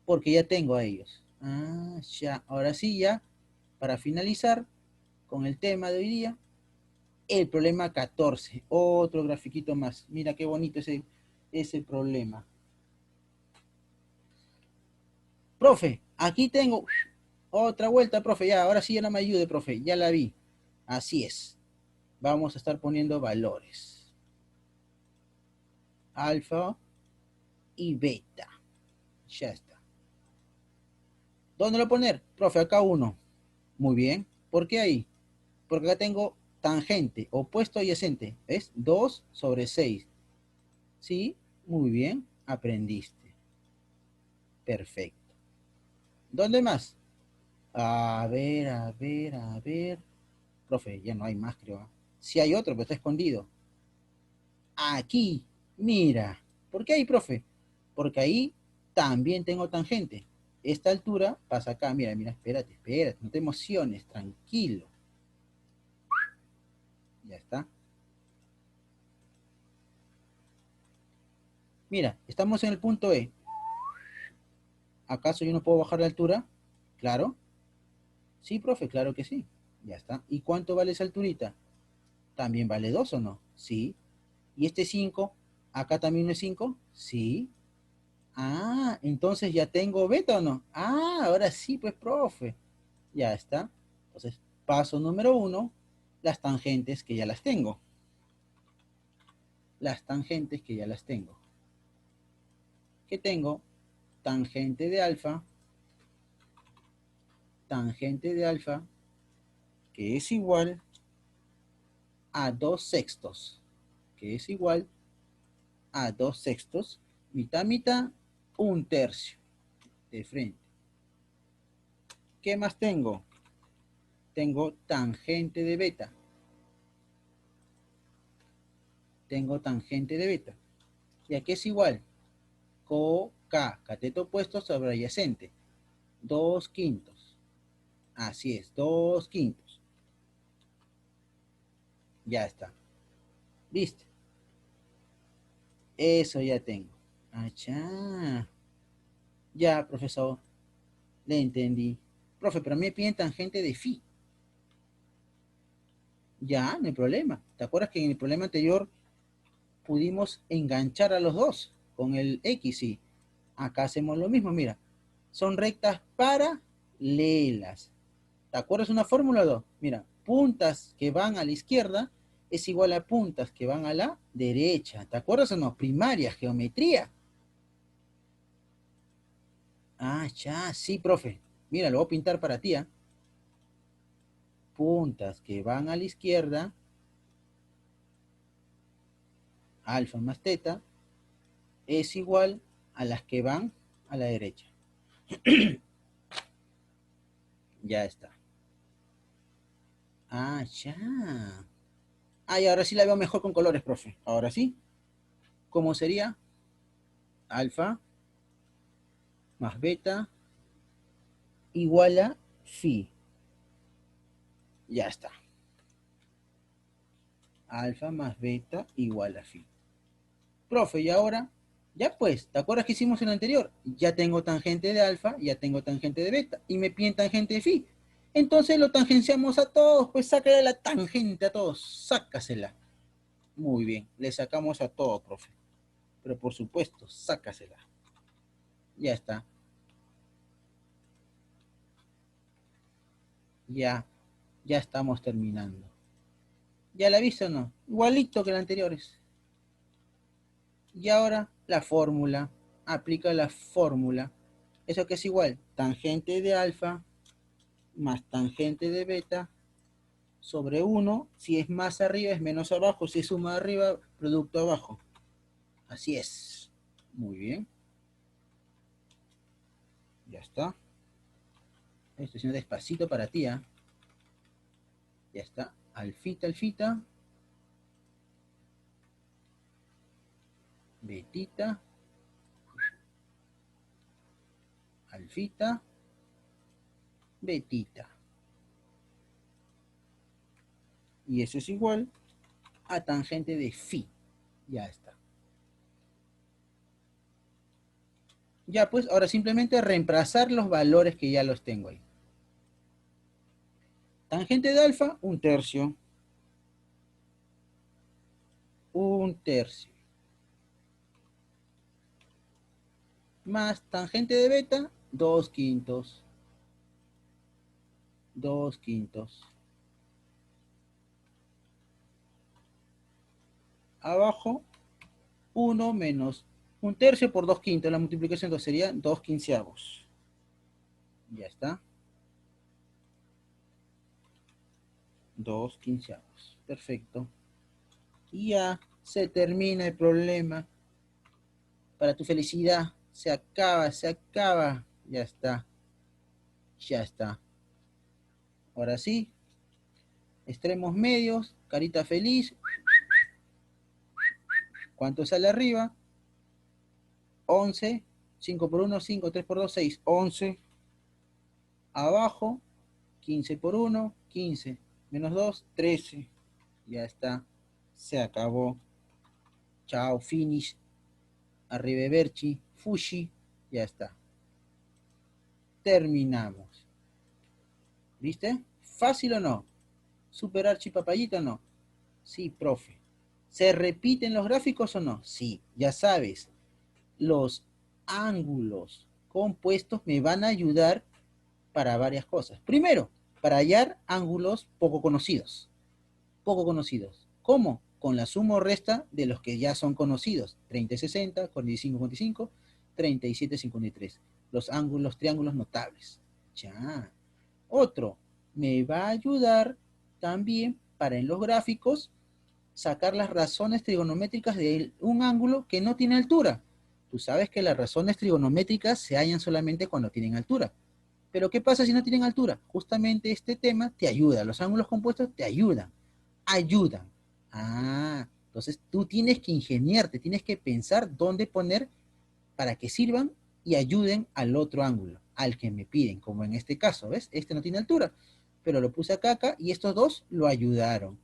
porque ya tengo a ellos. Ah, ya. Ahora sí, ya, para finalizar con el tema de hoy día, el problema 14. Otro grafiquito más. Mira qué bonito ese problema. Profe, aquí tengo otra vuelta, profe. Ya, ahora sí ya no me ayude, profe. Ya la vi. Así es. Vamos a estar poniendo valores. Alfa y beta. Ya está. ¿Dónde lo poner? Profe, acá uno. Muy bien. ¿Por qué ahí? Porque acá tengo tangente, opuesto adyacente. ¿Ves? 2 sobre 6. ¿Sí? Muy bien. Aprendiste. Perfecto. ¿Dónde más? A ver, a ver, a ver. Profe, ya no hay más, creo. Si hay otro, pero está escondido. Aquí, mira. ¿Por qué ahí, profe? Porque ahí también tengo tangente. Esta altura pasa acá. Mira, mira, espérate, espérate. No te emociones, tranquilo. Ya está. Mira, estamos en el punto E. ¿Acaso yo no puedo bajar la altura? Claro. Sí, profe, claro que sí. Ya está. ¿Y cuánto vale esa alturita? ¿También vale 2 o no? Sí. ¿Y este 5? ¿Acá también es 5? Sí. Ah, entonces ya tengo beta o no. Ah, ahora sí, pues, profe. Ya está. Entonces, paso número 1, las tangentes que ya las tengo. Las tangentes que ya las tengo. ¿Qué tengo? Tangente de alfa, que es igual a 2 sextos, que es igual a 2 sextos, mitad, mitad, un tercio de frente. ¿Qué más tengo? Tengo tangente de beta. Tengo tangente de beta. ¿Y a qué es igual? K, cateto opuesto sobre adyacente. 2 quintos. Así es, 2 quintos. Ya está. ¿Viste? Eso ya tengo. Achá. Ya, profesor. Le entendí. Profe, pero a mí me piden tangente de phi. Ya, no hay problema. ¿Te acuerdas que en el problema anterior pudimos enganchar a los dos con el X? Y acá hacemos lo mismo, mira. Son rectas paralelas. ¿Te acuerdas una fórmula 2? Mira, puntas que van a la izquierda es igual a puntas que van a la derecha. ¿Te acuerdas o no? Primaria, geometría. Ah, ya, sí, profe. Mira, lo voy a pintar para ti, ¿eh? Puntas que van a la izquierda, alfa más teta, es igual a las que van a la derecha. Ya está. Ah, ya. Ah, y ahora sí la veo mejor con colores, profe. Ahora sí. ¿Cómo sería? Alfa más beta igual a phi. Ya está. Alfa más beta igual a phi. Profe, y ahora, ya pues, ¿te acuerdas que hicimos en el anterior? Ya tengo tangente de alfa, ya tengo tangente de beta, y me piden tangente de phi. Entonces lo tangenciamos a todos, pues sácale la tangente a todos, sácasela. Muy bien, le sacamos a todo, profe. Pero por supuesto, sácasela. Ya está. Ya, ya estamos terminando. ¿Ya la viste o no? Igualito que los anteriores. Y ahora la fórmula. Aplica la fórmula. Eso que es igual. Tangente de alfa más tangente de beta sobre 1. Si es más arriba es menos abajo. Si es suma arriba, producto abajo. Así es. Muy bien. Ya está. Estoy haciendo despacito para ti. ¿Eh? Ya está. Alfita, alfita. Betita. Alfita. Betita. Y eso es igual a tangente de phi. Ya está. Ya pues, ahora simplemente reemplazar los valores que ya los tengo ahí. Tangente de alfa, 1/3. 1/3. Más tangente de beta, 2/5. 2/5. Abajo, 1 menos 1/3 por 2/5. La multiplicación entonces sería 2/15. Ya está. 2/15. Perfecto. Y ya se termina el problema. Para tu felicidad, se acaba, se acaba. Ya está. Ya está. Ahora sí. Extremos medios, carita feliz. ¿Cuánto sale arriba? 11. 5 por 1, 5. 3 por 2, 6. 11. Abajo, 15 por 1, 15. Menos 2, 13. Ya está. Se acabó. Chao, finish. Arrivederci. Fushi. Ya está. Terminamos. ¿Viste? ¿Fácil o no? ¿Super archipapayita o no? Sí, profe. ¿Se repiten los gráficos o no? Sí, ya sabes. Los ángulos compuestos me van a ayudar para varias cosas. Primero, para hallar ángulos poco conocidos. Poco conocidos. ¿Cómo? Con la suma o resta de los que ya son conocidos. 30 y 60, 45 y 55, 37 y 53. Los ángulos, triángulos notables. Ya. Otro, me va a ayudar también para en los gráficos sacar las razones trigonométricas de un ángulo que no tiene altura. Tú sabes que las razones trigonométricas se hallan solamente cuando tienen altura. Pero ¿qué pasa si no tienen altura? Justamente este tema te ayuda. Los ángulos compuestos te ayudan. Ayudan. Ah, entonces tú tienes que ingeniarte, tienes que pensar dónde poner para que sirvan y ayuden al otro ángulo, al que me piden, como en este caso, ¿ves? Este no tiene altura, pero lo puse acá y estos dos lo ayudaron.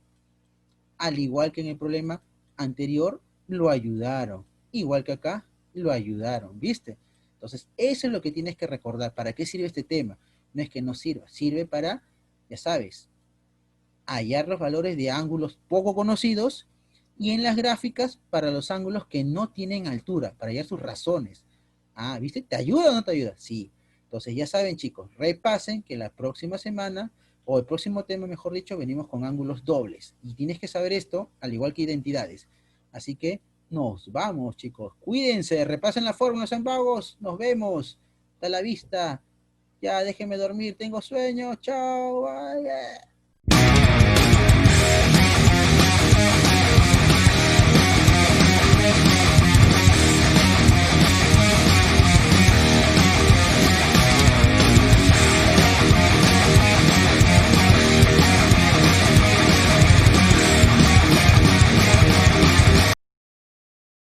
Al igual que en el problema anterior, lo ayudaron. Igual que acá, lo ayudaron, ¿viste? Entonces, eso es lo que tienes que recordar. ¿Para qué sirve este tema? No es que no sirva, sirve para, ya sabes, hallar los valores de ángulos poco conocidos y en las gráficas para los ángulos que no tienen altura, para hallar sus razones. Ah, ¿viste? ¿Te ayuda o no te ayuda? Sí. Entonces ya saben, chicos, repasen que la próxima semana, o el próximo tema, mejor dicho, venimos con ángulos dobles. Y tienes que saber esto, al igual que identidades. Así que nos vamos, chicos. Cuídense, repasen la fórmula, sean vagos. Nos vemos. Hasta la vista. Ya déjenme dormir, tengo sueño. Chao. Bye.